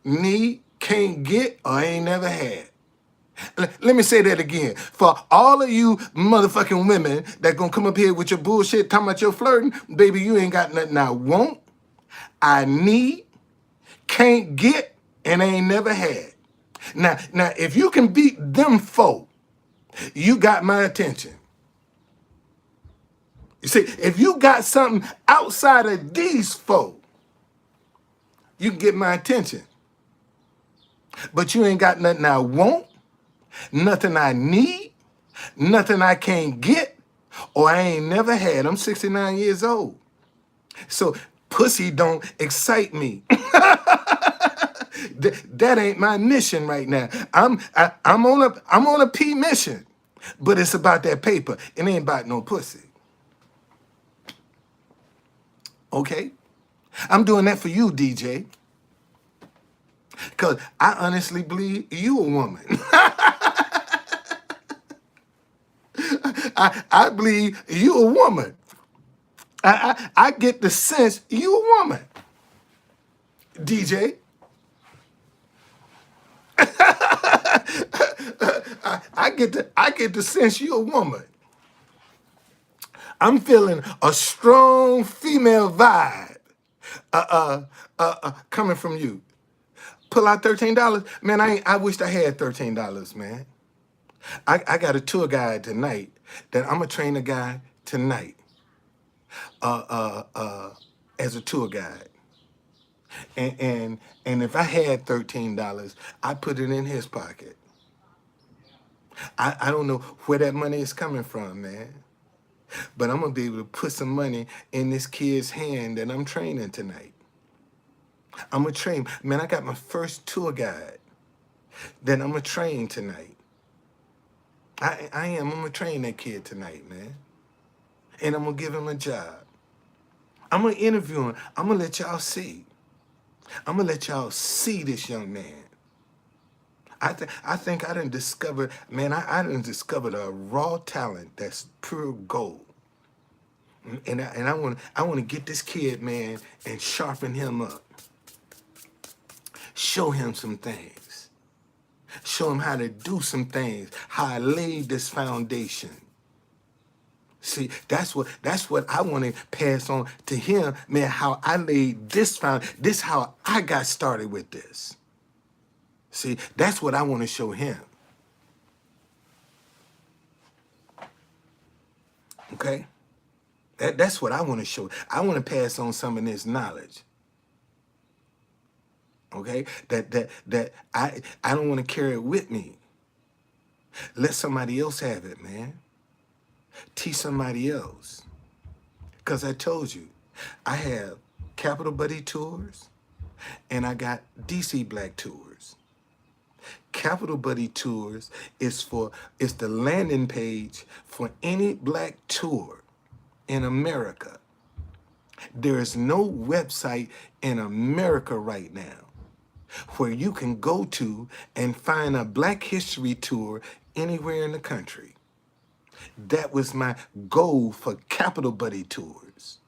need, can't get, or ain't never had. Let me say that again. For all of you motherfucking women that gonna come up here with your bullshit talking about your flirting, baby, you ain't got nothing I won't, I need, can't get, and ain't never had. Now, if you can beat them folk, you got my attention. You see, if you got something outside of these folk, you can get my attention. But you ain't got nothing I want, nothing I need, nothing I can't get, or I ain't never had. I'm 69 years old. So pussy don't excite me. That ain't my mission right now. I'm on a P mission, but it's about that paper. It ain't about no pussy. Okay? I'm doing that for you, DJ. Because I honestly believe you a woman. I believe you a woman. I get the sense you a woman, DJ. I get the sense you a woman. I'm feeling a strong female vibe coming from you. Pull out $13, man. I wished I had $13, man. I got a tour guide tonight that I'm gonna train a guy tonight as a tour guide. And if I had $13, I put it in his pocket. I don't know where that money is coming from, man. But I'm gonna be able to put some money in this kid's hand that I'm training tonight. I'm gonna train. Man, I got my first tour guide that I'm gonna train tonight. I am. I'm gonna train that kid tonight, man. And I'm gonna give him a job. I'm gonna interview him. I'm gonna let y'all see. I'm gonna let y'all see this young man. I think I done discovered, man, I done discovered a raw talent that's pure gold. And I want to get this kid, man, and sharpen him up. Show him some things. Show him how to do some things. How I laid this foundation. See, that's what I want to pass on to him, man. How I laid this this how I got started with this. See, that's what I want to show him. Okay, that's what I want to show. I want to pass on some of this knowledge. Okay, that I don't want to carry it with me. Let somebody else have it, man. Teach somebody else. Because I told you, I have Capital Buddy Tours and I got DC Black Tours. Capital Buddy Tours is the landing page for any black tour in America. There is no website in America right now where you can go to and find a Black History tour anywhere in the country. That was my goal for Capital Buddy Tours.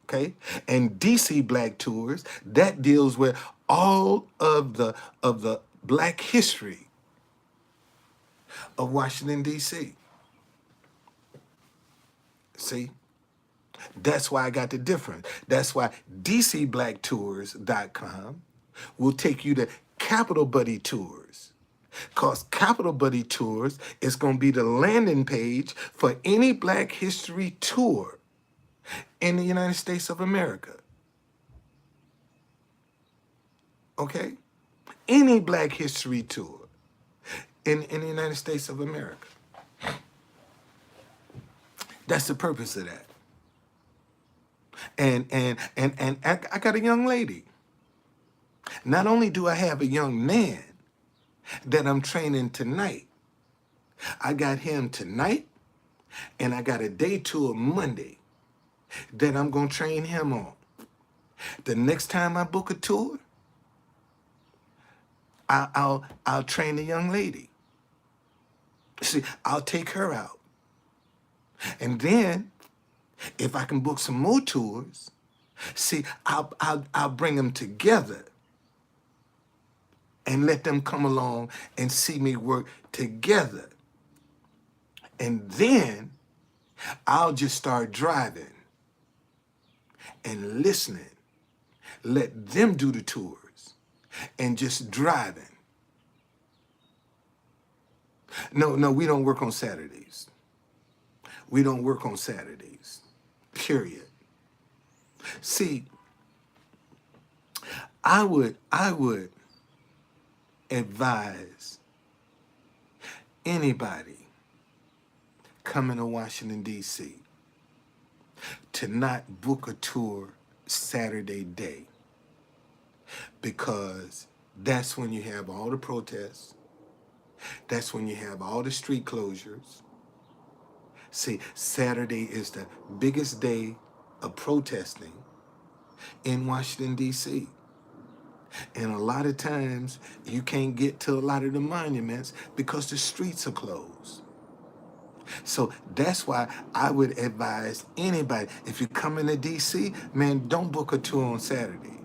Okay? And DC Black Tours, that deals with all of the Black history of Washington, D.C. See? That's why I got the difference. That's why DCBlackTours.com will take you to Capital Buddy Tours. Because Capital Buddy Tours is going to be the landing page for any Black history tour in the United States of America. Okay? Any Black history tour in the United States of America. That's the purpose of that. And I got a young lady. Not only do I have a young man that I'm training tonight, I got him tonight, and I got a day tour Monday that I'm gonna train him on. The next time I book a tour, I'll train the young lady. See, I'll take her out, and then if I can book some more tours, see, I'll bring them together and let them come along and see me work together. And then I'll just start driving and listening. Let them do the tours and just driving. No, we don't work on Saturdays. We don't work on Saturdays, period. See, I would advise anybody coming to Washington, D.C. to not book a tour Saturday day, because that's when you have all the protests. That's when you have all the street closures. See, Saturday is the biggest day of protesting in Washington, D.C. And a lot of times you can't get to a lot of the monuments because the streets are closed. So that's why I would advise anybody, if you're coming to D.C., man, don't book a tour on Saturday.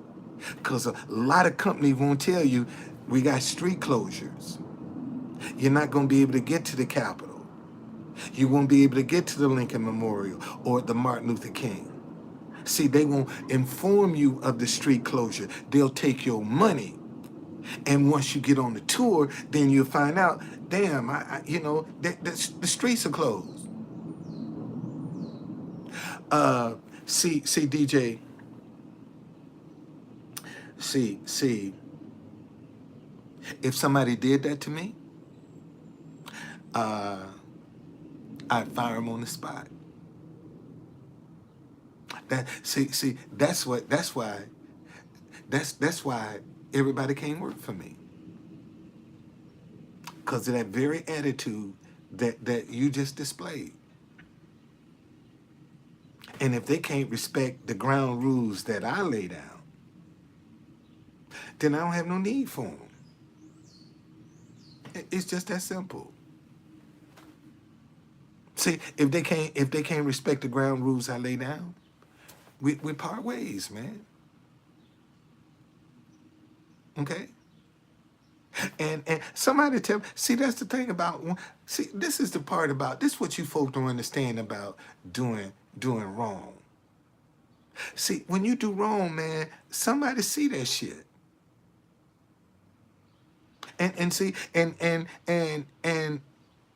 Because a lot of companies won't tell you we got street closures. You're not going to be able to get to the Capitol. You won't be able to get to the Lincoln Memorial or the Martin Luther King. See, they won't inform you of the street closure. They'll take your money. And once you get on the tour, then you'll find out, damn, the streets are closed. See, DJ, see, if somebody did that to me, I'd fire them on the spot. That's why everybody can't work for me. Because of that very attitude that you just displayed. And if they can't respect the ground rules that I lay down, then I don't have no need for them. It's just that simple. See, if they can't respect the ground rules I lay down, we part ways, man. Okay? And somebody tell me, see, that's the thing about, see, this is the part about, this is what you folk don't understand about doing wrong. See, when you do wrong, man, somebody see that shit. And see, and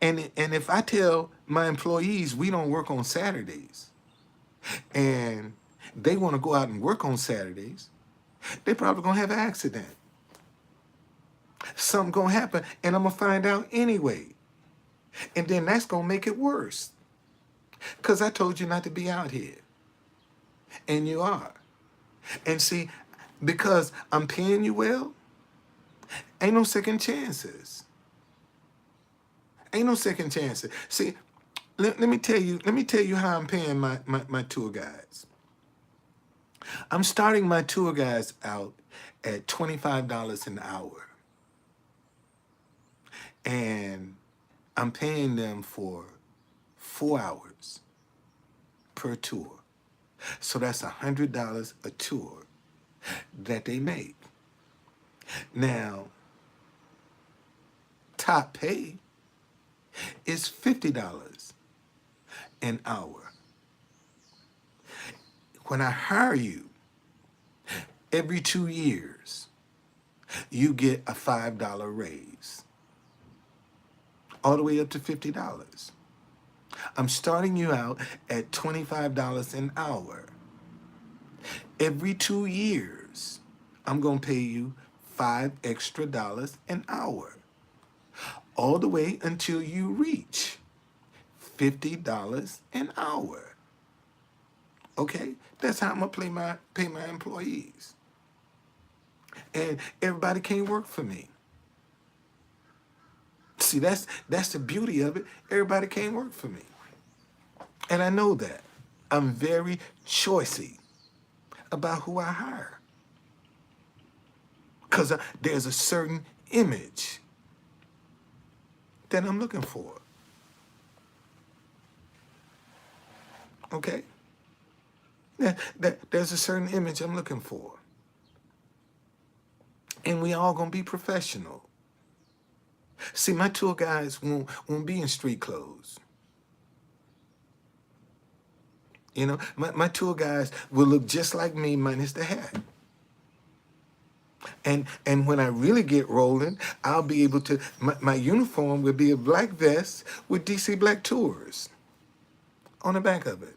if I tell my employees we don't work on Saturdays, and they want to go out and work on Saturdays, they probably gonna have an accident. Something gonna happen, and I'm gonna find out anyway. And then that's gonna make it worse. Because I told you not to be out here. And you are. And see, because I'm paying you well, ain't no second chances. Ain't no second chances. See, let me tell you how I'm paying my tour guides. I'm starting my tour guides out at $25 an hour, and I'm paying them for 4 hours per tour. So that's $100 a tour that they make. Now, top pay is $50 an hour. When I hire you, every 2 years, you get a $5 raise, all the way up to $50. I'm starting you out at $25 an hour. Every 2 years, I'm going to pay you $5 extra an hour, all the way until you reach $50 an hour. Okay? That's how I'm going to pay my employees. And everybody can't work for me. See, that's the beauty of it. Everybody can't work for me. And I know that. I'm very choosy about who I hire. Because there's a certain image that I'm looking for. Okay? There's a certain image I'm looking for. And we all gonna be professional. See, my tour guides won't be in street clothes. You know, my tour guides will look just like me minus the hat. And when I really get rolling, I'll be able to, my uniform will be a black vest with DC Black Tours on the back of it.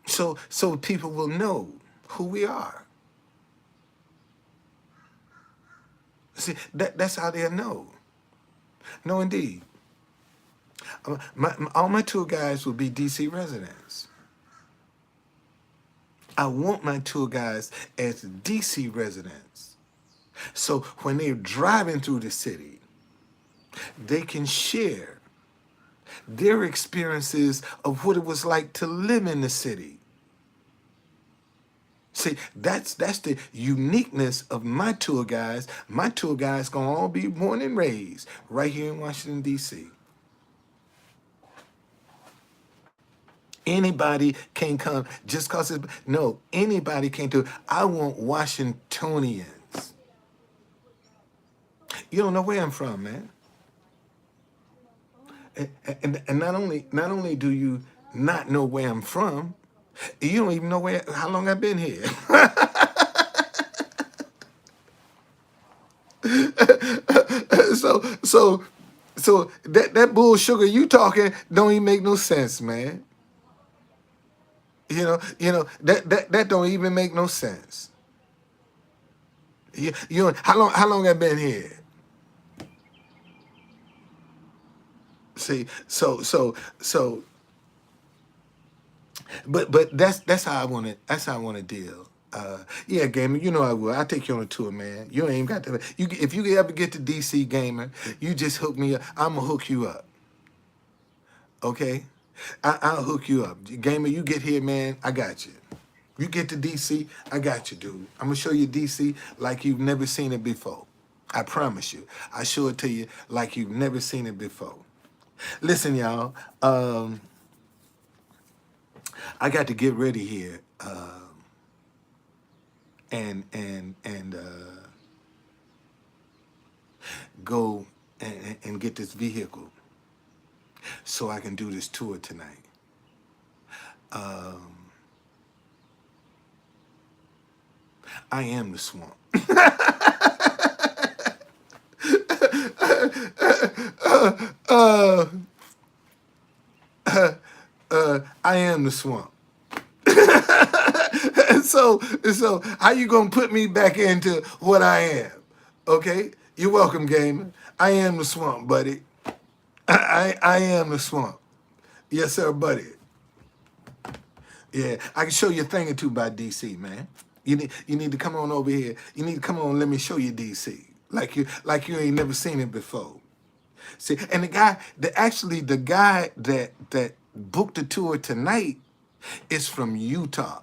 So people will know who we are. See, that's how they'll know. No, indeed. All my tour guides will be DC residents. I want my tour guides as DC residents. So when they're driving through the city, they can share their experiences of what it was like to live in the city. See, that's the uniqueness of my tour guides. My tour guides gonna all be born and raised right here in Washington, D.C. Anybody can come just cause it's, no, anybody can do it. I want Washingtonians. You don't know where I'm from, man. And not only do you not know where I'm from, you don't even know how long I've been here. so so that bull sugar you talking don't even make no sense, man. That don't even make no sense. How long I've been here? See, so but that's how I want to deal. Yeah, gamer, you know I will. I'll take you on a tour, man. You ain't got to. If you ever get to DC, gamer, you just hook me up. I'm gonna hook you up. Okay, I'll hook you up, gamer. You get here, man. I got you. You get to DC, I got you, dude. I'm gonna show you DC like you've never seen it before. I promise you. I show it to you like you've never seen it before. Listen, y'all. I got to get ready here. And go and get this vehicle so I can do this tour tonight. I am the swamp. I am the swamp. so how you gonna put me back into what I am? Okay, you're welcome, gamer. I am the swamp, buddy. I am the swamp. Yes, sir, buddy. Yeah, I can show you a thing or two about DC, man. You need to come on over here. You need to come on. Let me show you DC, like you ain't never seen it before. See, and the guy that booked the tour tonight, It's from Utah.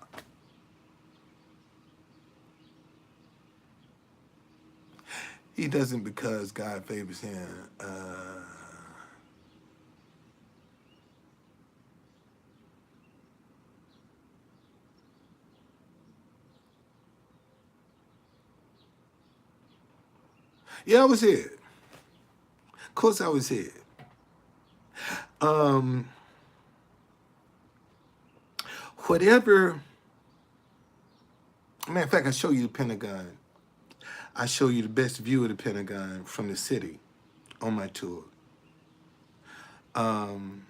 He doesn't because God favors him. Yeah, I was here. Of course, I was here. Um, Whatever. Matter of fact, I show you the Pentagon. I show you the best view of the Pentagon from the city on my tour. Um,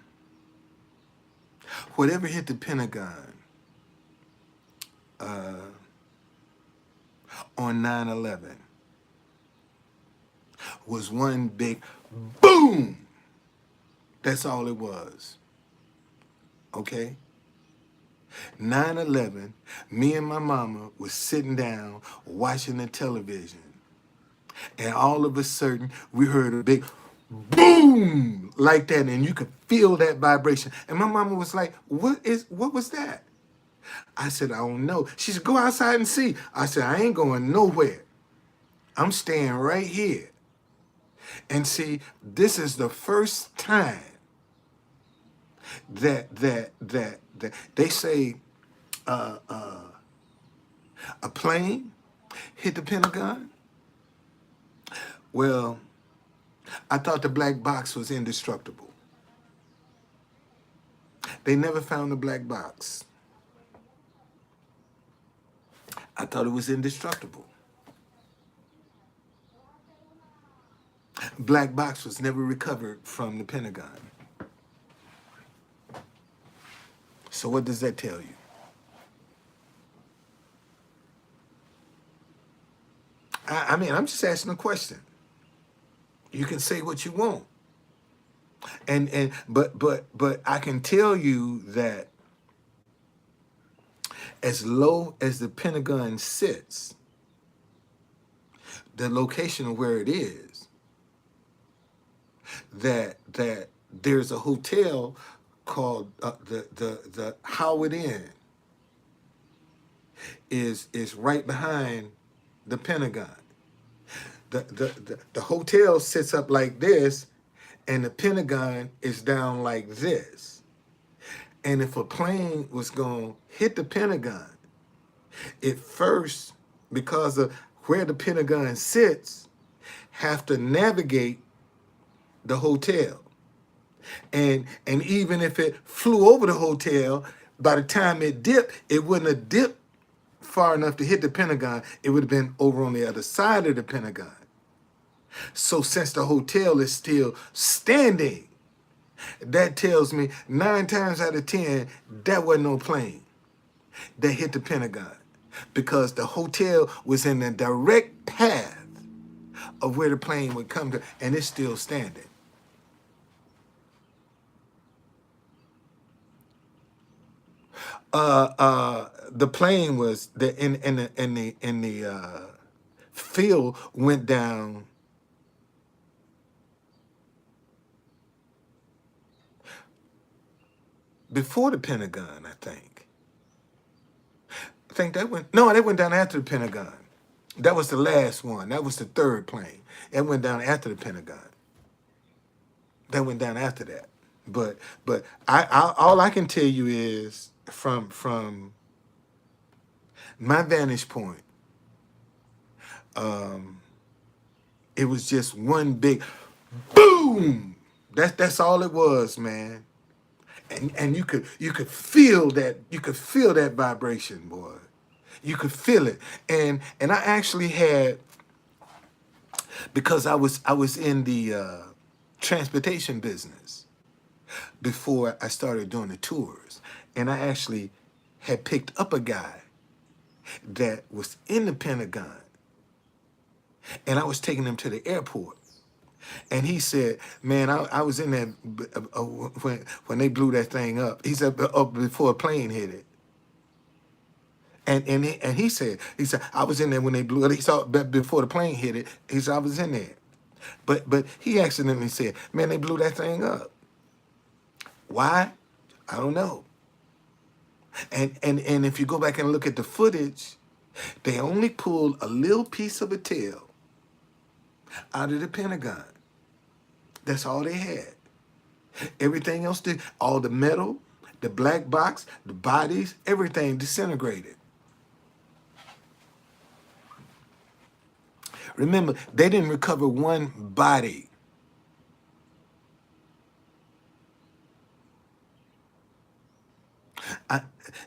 Whatever hit the Pentagon on 9/11 was one big boom. That's all it was. Okay? 9/11, me and my mama was sitting down watching the television, and all of a sudden we heard a big boom like that, and you could feel that vibration. And my mama was like, what was that? I said, I don't know. She said, go outside and see. I said, I ain't going nowhere. I'm staying right here. And see, this is the first time that they say a plane hit the Pentagon. Well, I thought the black box was indestructible. They never found the black box. I thought it was indestructible. Black box was never recovered from the Pentagon. So what does that tell you? I mean, I'm just asking a question. You can say what you want. But I can tell you that as low as the Pentagon sits, the location of where it is, that there's a hotel called the Howard Inn is right behind the Pentagon. The hotel sits up like this, and the Pentagon is down like this. And if a plane was going to hit the Pentagon, it first, because of where the Pentagon sits, have to navigate the hotel. And even if it flew over the hotel, by the time it dipped, it wouldn't have dipped far enough to hit the Pentagon. It would have been over on the other side of the Pentagon. So since the hotel is still standing, that tells me 9 times out of 10, that wasn't no plane that hit the Pentagon, because the hotel was in the direct path of where the plane would come to, and it's still standing. The plane was in the field went down before the Pentagon, I think. I think that went, no, that went down after the Pentagon. That was the last one. That was the third plane. It went down after the Pentagon. That went down after that. But I all I can tell you is from my vantage point, it was just one big boom. That's all it was, man. And you could feel that vibration, boy. You could feel it. And I actually had, because I was in the transportation business before I started doing the tours, and I actually had picked up a guy that was in the Pentagon, and I was taking him to the airport. And he said, man, I was in there when they blew that thing up. He said, before a plane hit it. And he said, I was in there when they blew it. He saw before the plane hit it. He said, I was in there. But he accidentally said, man, they blew that thing up. Why? I don't know. And if you go back and look at the footage, they only pulled a little piece of a tail out of the Pentagon. That's all they had. Everything else did, all the metal, the black box, the bodies, everything disintegrated. Remember, they didn't recover one body. I,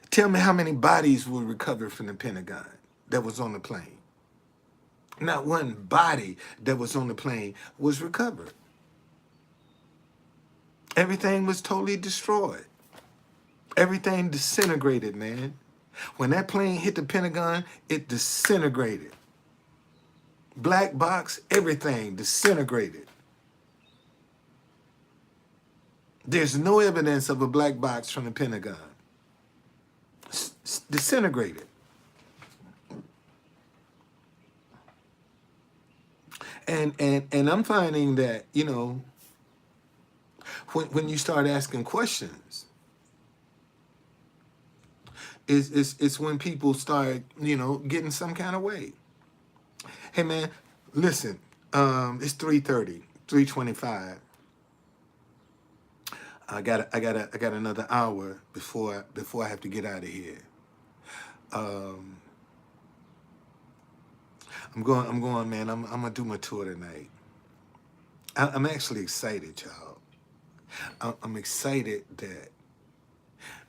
Tell me how many bodies were recovered from the Pentagon that was on the plane. Not one body that was on the plane was recovered. Everything was totally destroyed. Everything disintegrated, man. When that plane hit the Pentagon, it disintegrated. Black box, everything disintegrated. There's no evidence of a black box from the Pentagon. Disintegrated. And I'm finding that, you know, when you start asking questions, it's when people start, you know, getting some kind of way. Hey man, listen, it's 3:30, 3:25. I got another hour before I have to get out of here. I'm going, man. I'm gonna do my tour tonight. I'm actually excited, y'all. I'm excited that,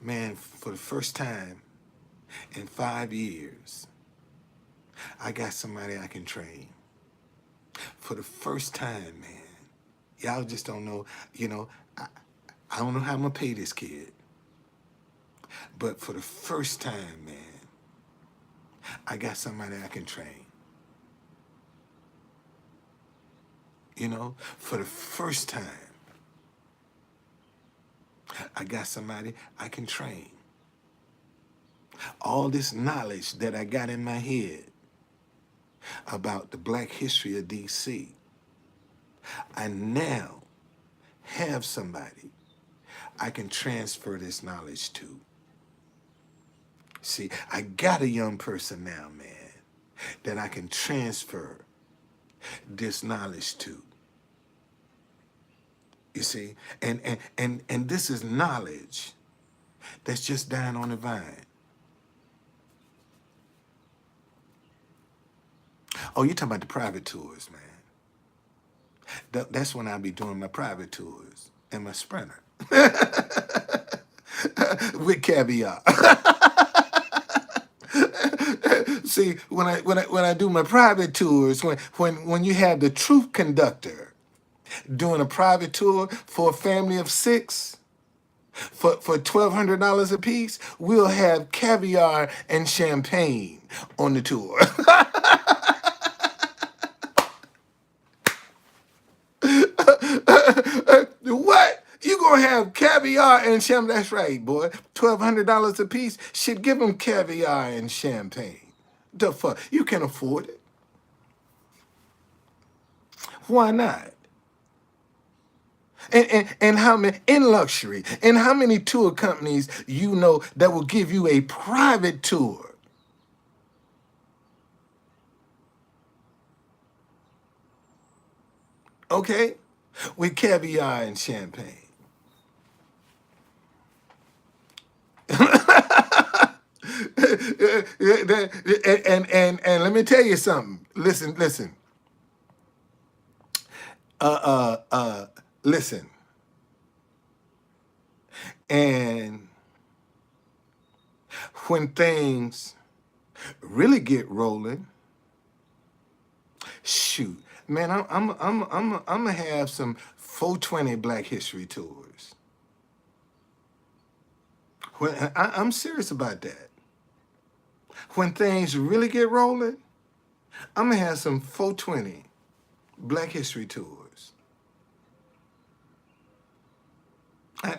man, for the first time in 5 years, I got somebody I can train. For the first time, man. Y'all just don't know, you know, I don't know how I'm gonna pay this kid. But for the first time, man, I got somebody I can train. You know, for the first time, I got somebody I can train. All this knowledge that I got in my head about the Black history of DC, I now have somebody I can transfer this knowledge to. See, I got a young person now, man, that I can transfer this knowledge to. You see, and this is knowledge that's just dying on the vine. Oh, you're talking about the private tours, man. That's when I'll be doing my private tours and my Sprinter with caviar. See, when I do my private tours, when you have the truth conductor doing a private tour for a family of 6 for $1,200 a piece, we'll have caviar and champagne on the tour. What? You gonna have caviar and champagne? That's right, boy. $1,200 a piece. Should give them caviar and champagne. The fuck? You can afford it. Why not? And how many in luxury? And how many tour companies you know that will give you a private tour? Okay, with caviar and champagne. And let me tell you something. Listen. Listen. And when things really get rolling, shoot, man, I'm gonna have some 420 Black History tours. I'm serious about that. When things really get rolling, I'm gonna have some 420 Black History tours.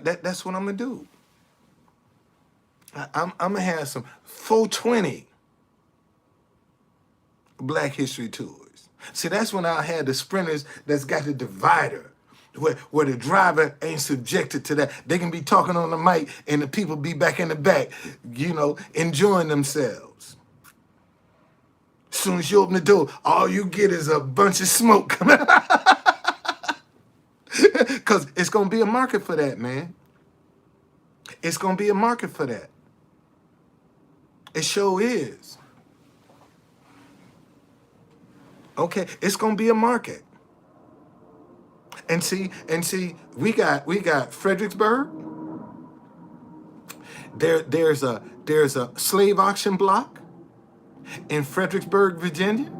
That's what I'm gonna do. I'm gonna have some 420 Black History tours. See, that's when I had the Sprinters that's got the divider where the driver ain't subjected to that. They can be talking on the mic and the people be back in the back, enjoying themselves. As soon as you open the door, all you get is a bunch of smoke. Because it's going to be a market for that, man. It's going to be a market for that. It sure is. Okay, it's going to be a market. And see, we got Fredericksburg. There's a slave auction block in Fredericksburg, Virginia.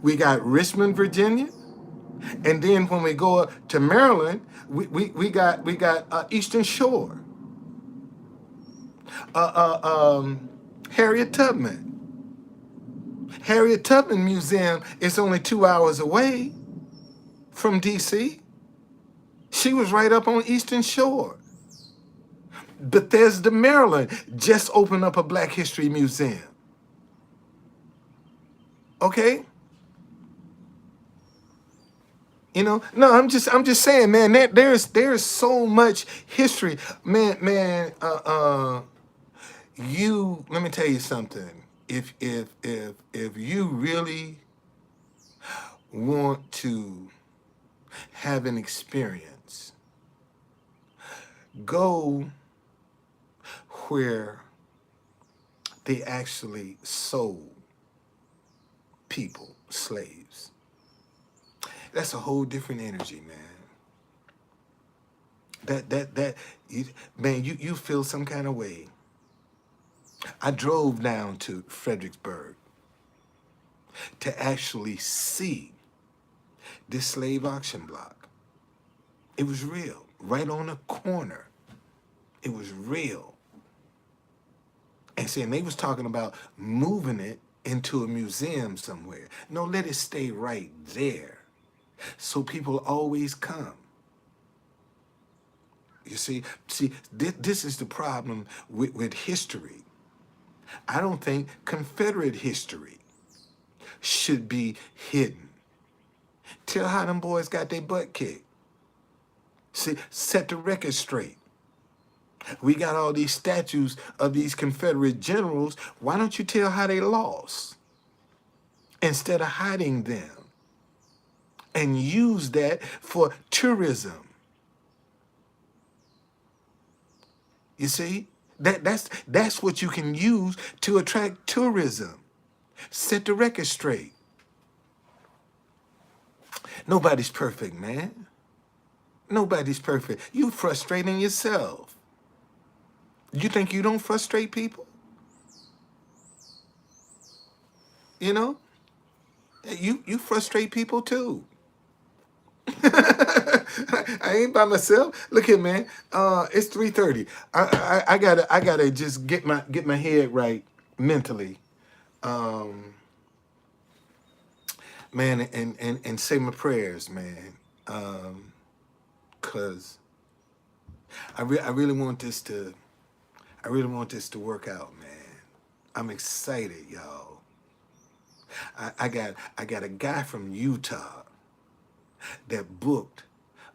We got Richmond, Virginia. And then when we go up to Maryland, we got Eastern Shore. Harriet Tubman. Harriet Tubman Museum is only 2 hours away from DC. She was right up on Eastern Shore. Bethesda, Maryland just opened up a Black History Museum. Okay? No, I'm just saying, man, there's so much history. Man, let me tell you something. If you really want to have an experience, go where they actually sold people, slaves. That's a whole different energy, man. You feel some kind of way. I drove down to Fredericksburg to actually see this slave auction block. It was real, right on the corner. It was real. And they was talking about moving it into a museum somewhere. No, let it stay right there, so people always come. You see, this is the problem with history. I don't think Confederate history should be hidden. Tell how them boys got their butt kicked. See, set the record straight. We got all these statues of these Confederate generals. Why don't you tell how they lost instead of hiding them? And use that for tourism. You see? That's what you can use to attract tourism. Set the record straight. Nobody's perfect, man. Nobody's perfect. You frustrating yourself. You think you don't frustrate people? You frustrate people too. I ain't by myself. Look here, man. It's 3:30. I gotta just get my head right mentally, man, and say my prayers, man. Cause I really want this to work out, man. I'm excited, y'all. I got a guy from Utah that booked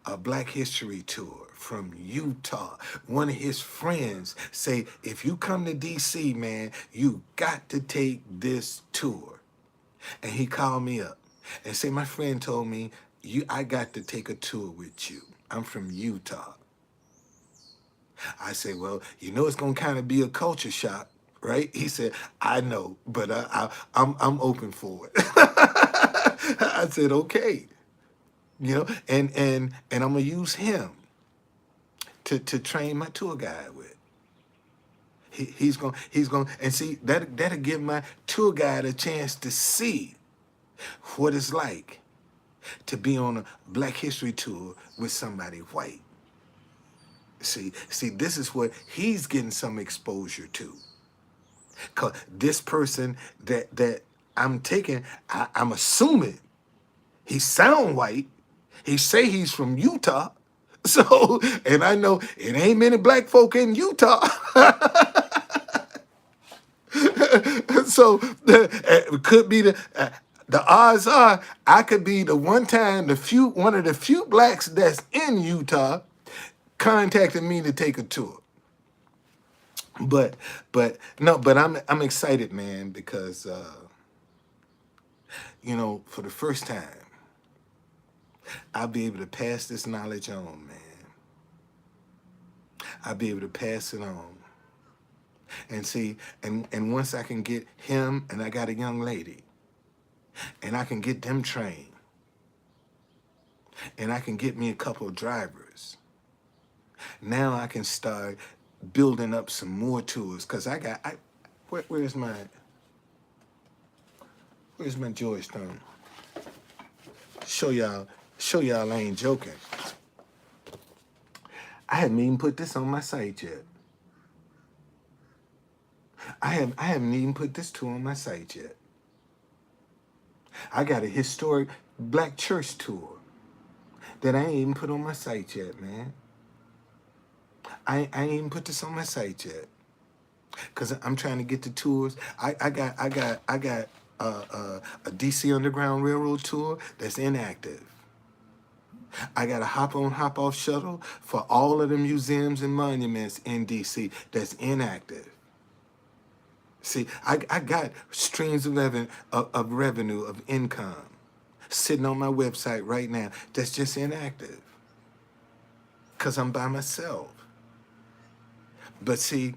a Black History tour from Utah. One of his friends say, if you come to DC, man, you got to take this tour. And he called me up and say, my friend told me, I got to take a tour with you. I'm from Utah. I say, well, it's going to kind of be a culture shock, right? He said, I know, but I'm open for it. I said, okay. And I'm gonna use him to train my tour guide with. He's gonna and see that'll give my tour guide a chance to see what it's like to be on a Black History tour with somebody white. See, this is what he's getting some exposure to. 'Cause this person that I'm taking, I'm assuming he sound white. He say he's from Utah. So, and I know it ain't many black folk in Utah. So it could be The odds are I could be one of the few blacks that's in Utah contacted me to take a tour. But no, but I'm excited, man, because for the first time, I'll be able to pass this knowledge on, man. I'll be able to pass it on. And see, and once I can get him, and I got a young lady, and I can get them trained, and I can get me a couple of drivers. Now I can start building up some more tours, cause where's my Georgetown? Show y'all I ain't joking. I haven't even put this on my site yet. I haven't even put this tour on my site yet. I got a historic black church tour that I ain't even put on my site yet, man. I ain't even put this on my site yet, cause I'm trying to get the tours. I got a DC Underground Railroad tour that's inactive. I got a hop on, hop off shuttle for all of the museums and monuments in DC that's inactive. See, I got streams of revenue, of income sitting on my website right now that's just inactive because I'm by myself. But see,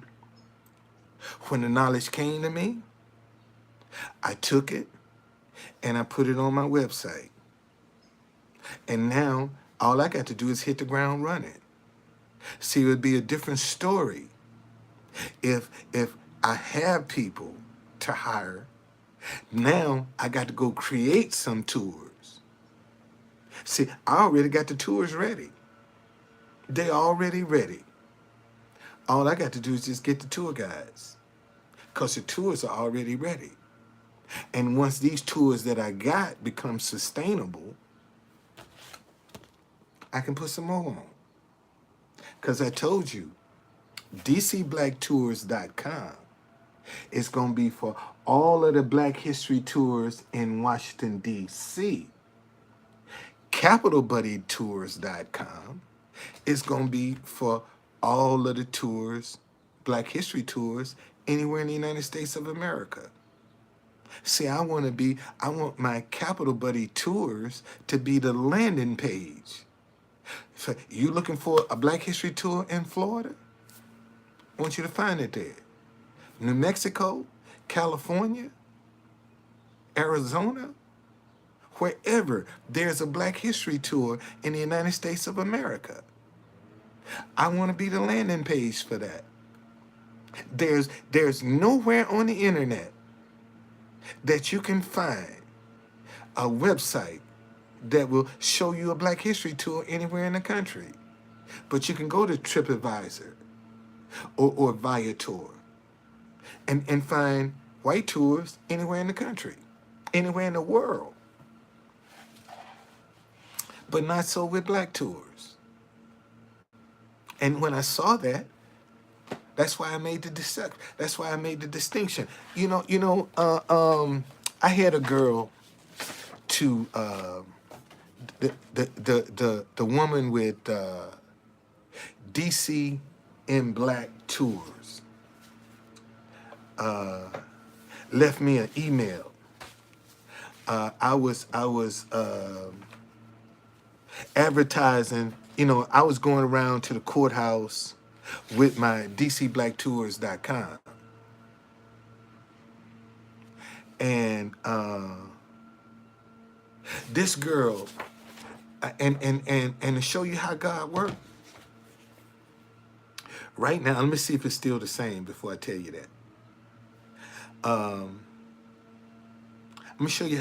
when the knowledge came to me, I took it and I put it on my website. And now all I got to do is hit the ground running. See, it would be a different story if I have people to hire. Now I got to go create some tours. See, I already got the tours ready. They already ready. All I got to do is just get the tour guides, because the tours are already ready. And once these tours that I got become sustainable, I can put some more on. Because I told you, DCBlackTours.com is going to be for all of the Black History tours in Washington, D.C. CapitalBuddyTours.com is going to be for all of the tours, Black History tours, anywhere in the United States of America. See, I want my Capital Buddy Tours to be the landing page. So you looking for a Black History tour in Florida? I want you to find it there. New Mexico, California, Arizona, wherever there's a Black History tour in the United States of America. I want to be the landing page for that. There's nowhere on the internet that you can find a website that will show you a Black History tour anywhere in the country. But you can go to TripAdvisor or Viator and find white tours anywhere in the country, anywhere in the world. But not so with Black tours. And when I saw that, that's why I made the distinction. I had a girl to the woman with DC in Black Tours left me an email. I was advertising. I was going around to the courthouse with my DCBlackTours.com, and this girl, and to show you how God worked. Right now, let me see if it's still the same before I tell you that. Let me show you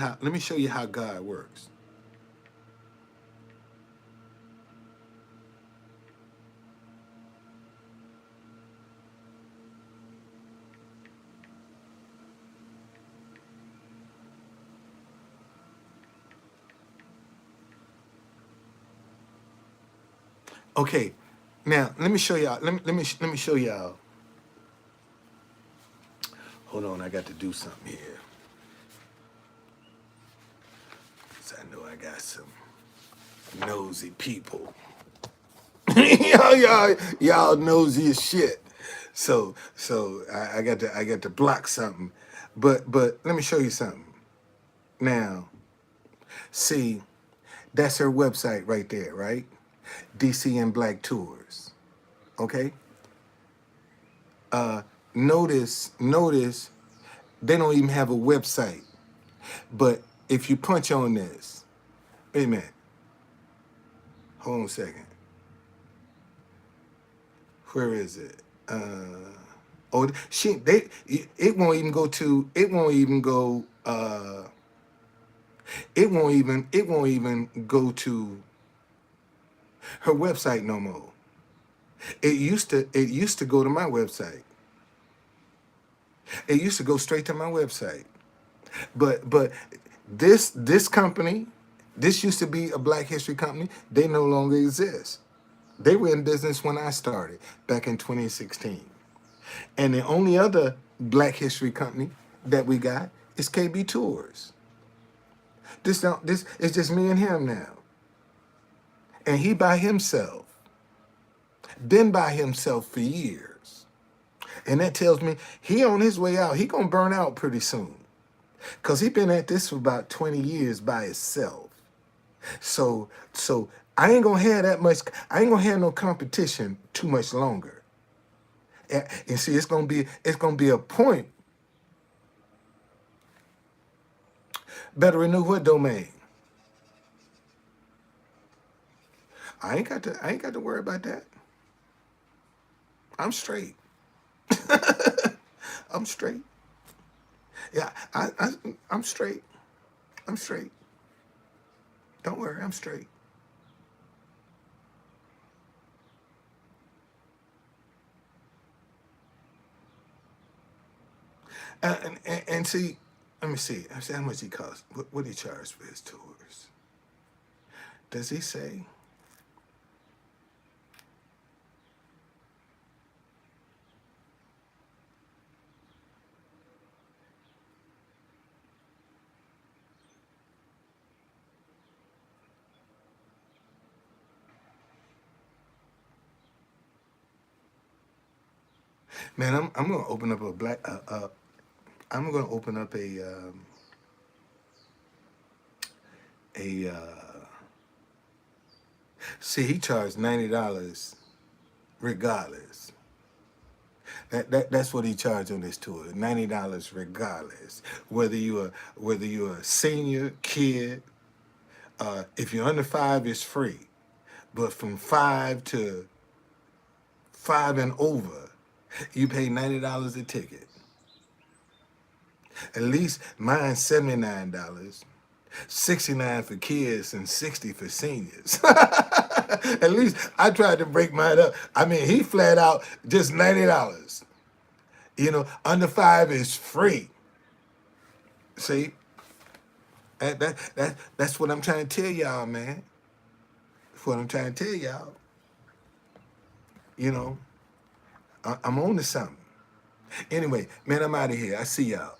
how God works. Okay, now let me show y'all. Let me show y'all. Hold on, I got to do something here. got some nosy people. y'all nosy as shit. So I got to block something. But let me show you something. Now, see, that's her website right there, right? DCN Black Tours. Okay? Notice, they don't even have a website. But if you punch on this, wait a minute. Hold on a second. Where is it? Oh, it won't even go to, it won't even go, it won't even go to her website no more. It used to go to my website. It used to go straight to my website. But this company, this used to be a Black History company. They no longer exist. They were in business when I started back in 2016. And the only other Black History company that we got is KB Tours. This is just me and him now. And he by himself. Been by himself for years. And that tells me he on his way out. He gonna burn out pretty soon. Because he been at this for about 20 years by himself. So I ain't gonna have that much, I ain't gonna have no competition too much longer. And see, it's gonna be a point. Better renew what domain? I ain't got to worry about that. I'm straight. I'm straight. Yeah, I'm straight. I'm straight. Don't worry, I'm straight. And see, let me see. I see how much he costs. What he charge for his tours? Does he say? Man, I'm gonna open up a black. I'm gonna open up a. See, he charged $90 regardless. That's what he charged on this tour. $90 regardless. Whether you're a senior, kid, if you're under 5, it's free. But from 5 to 5 and over, you pay $90 a ticket. At least mine's $79, 69 for kids and 60 for seniors. At least I tried to break mine up. I mean, he flat out just $90. Under 5 is free. See, that's what I'm trying to tell y'all, man. That's what I'm trying to tell y'all. I'm on to something. Anyway, man, I'm out of here. I see y'all.